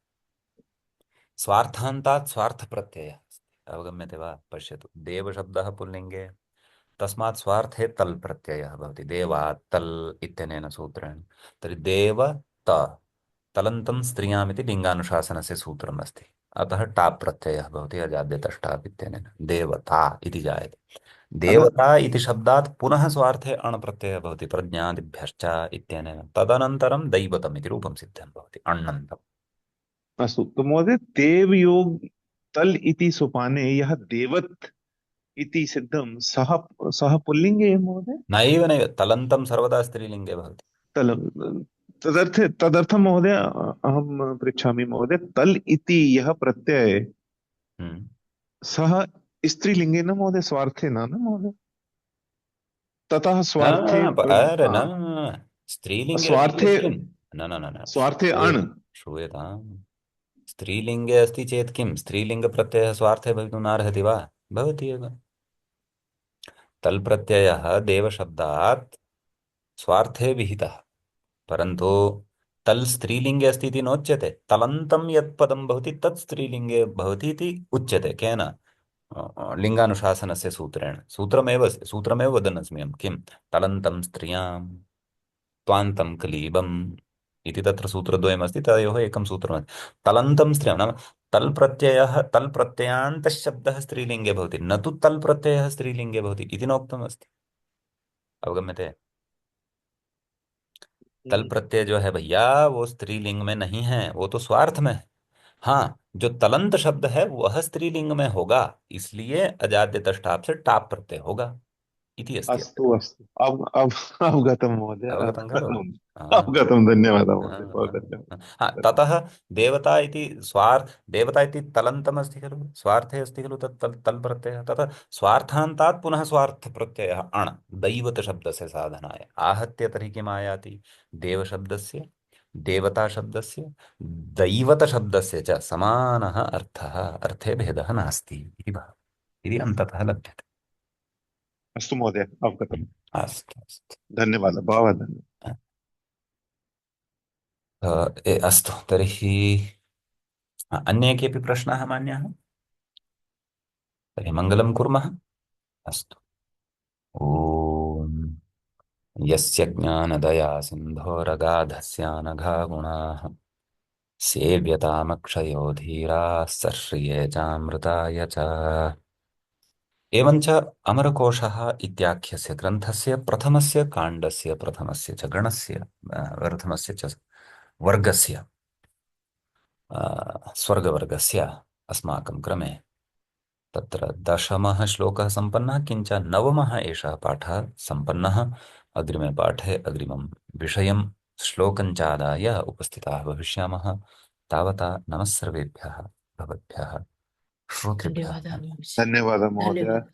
स्वार्थान्तात् स्वार्थप्रत्ययः अस्ति, अवगम्यते वा? पश्यतु, देवशब्दः पुल्लिङ्गे, तस्मात् स्वार्थे तल् प्रत्ययः भवति, देवा तल् इत्यनेन सूत्रेण। तर्हि देव त, तलन्तं स्त्रियामिति लिङ्गानुशासनस्य सूत्रम् अस्ति, अतः टाप् प्रत्ययः भवति अजाद्यतष्टाप् इत्यनेन, देवता इति जायते। अतः देवता इति शब्दात् पुनः स्वार्थे अण् प्रत्ययः भवति प्रज्ञादिभ्यश्च इत्यनेन, तदनन्तरं दैवतम् इति रूपं सिद्धं भवति, अण्णन्तम्। अस्तु, तो महोदय देवयोग तल् इति सोपाने यः देवत् इति सिद्धं, सः सः पुल्लिङ्गे महोदय? नैव नैव, तलन्तं सर्वदा स्त्रीलिङ्गे भवति। तल् तदर्थं महोदय अहं पृच्छामि महोदय, तल् इति यः प्रत्यय, हम्म। सः स्त्रीलिङ्गे न महोदय, स्वार्थे न महोदय? ततः न स्वार्थे अरे न स्त्रीलिङ्गे अस्ति स्वार्थे चेत् किं? न न न न स्वार्थे अण्। श्रूयताम्, स्त्रीलिङ्गे अस्ति चेत् किं, स्त्रीलिङ्गप्रत्ययः स्वार्थे भवितुं नार्हति वा? भवति एव। तल् प्रत्ययः देवशब्दात् स्वार्थे विहितः, परन्तु तल् स्त्रीलिङ्गे अस्ति इति नोच्यते, तलन्तं यत् पदं भवति तत् स्त्रीलिङ्गे भवति इति उच्यते केन? लिङ्गानुशासनस्य सूत्रेण। सूत्रमेव वदन् अस्मि अहं। किं? तलन्तं स्त्रियां त्वान्तं कलीबम् इति तत्र सूत्रद्वयमस्ति, तयोः एकं सूत्रमस्ति। तलन्तं स्त्रियां नाम तल् प्रत्ययान्तः शब्दः स्त्रीलिङ्गे भवति, न तु तल् प्रत्ययः स्त्रीलिङ्गे भवति इति नोक्तमस्ति। अवगम्यते? तल प्रत्यय जो है भैया वो स्त्रीलिंग में नहीं है, वो तो स्वार्थ में है। हाँ, जो तलंत शब्द है वह स्त्रीलिंग में होगा, इसलिए अजाद्य तष्टाप से टाप प्रत्यय होगा इति अस्ति अस्तु अत्र। अस्तु, अब अवगतं महोदय, अवगतं खलु? हाँ। अवगतं, धन्यवादः हाँ, महोदय, बहुत हाँ, हाँ। हाँ, धन्यवादः। ततः देवता इति तलन्तम् अस्ति खलु, स्वार्थे अस्ति खलु तत् तल् प्रत्ययः, ततः स्वार्थान्तात् पुनः स्वार्थ प्रत्ययः अण् दैवत शब्दस्य साधनाय आहत्य तर्हि किम् आयाति? देव शब्दस्य, देवता शब्दस्य, दैवत शब्दस्य च समानः अर्थः, अर्थे भेदः नास्ति इति इति अन्ततः लभ्यते। अस्तु महोदय, अवगतम्। अस्तु अस्तु। धन्यवादः, बहवः धन्यवादः। अस्तु तर्हि अन्ये केऽपि प्रश्नाः मान्याः? तर्हि मङ्गलं कुर्मः। अस्तु। ॐ यस्य ज्ञानदया सिन्धोरगाधस्यानघा गुणाः सेव्यतामक्षयो धीराः सर्ष्रिये चामृताय च। एवञ्च अमरकोशः इत्याख्यस्य ग्रन्थस्य प्रथमस्य काण्डस्य प्रथमस्य च गणस्य प्रथमस्य च वर्गस्य स्वर्गवर्गस्य अस्माकं क्रमे तत्र दशमः श्लोकः सम्पन्नः, किञ्च नवमः एषः पाठः सम्पन्नः। अग्रिमे पाठे अग्रिमं विषयं श्लोकञ्चादाय उपस्थिताः भविष्यामः। तावता नमः सर्वेभ्यः, भवद्भ्यः श्रोतृभ्यः। धन्यवादः महोदय। धन्यवादः महोदय। धन्यवादः।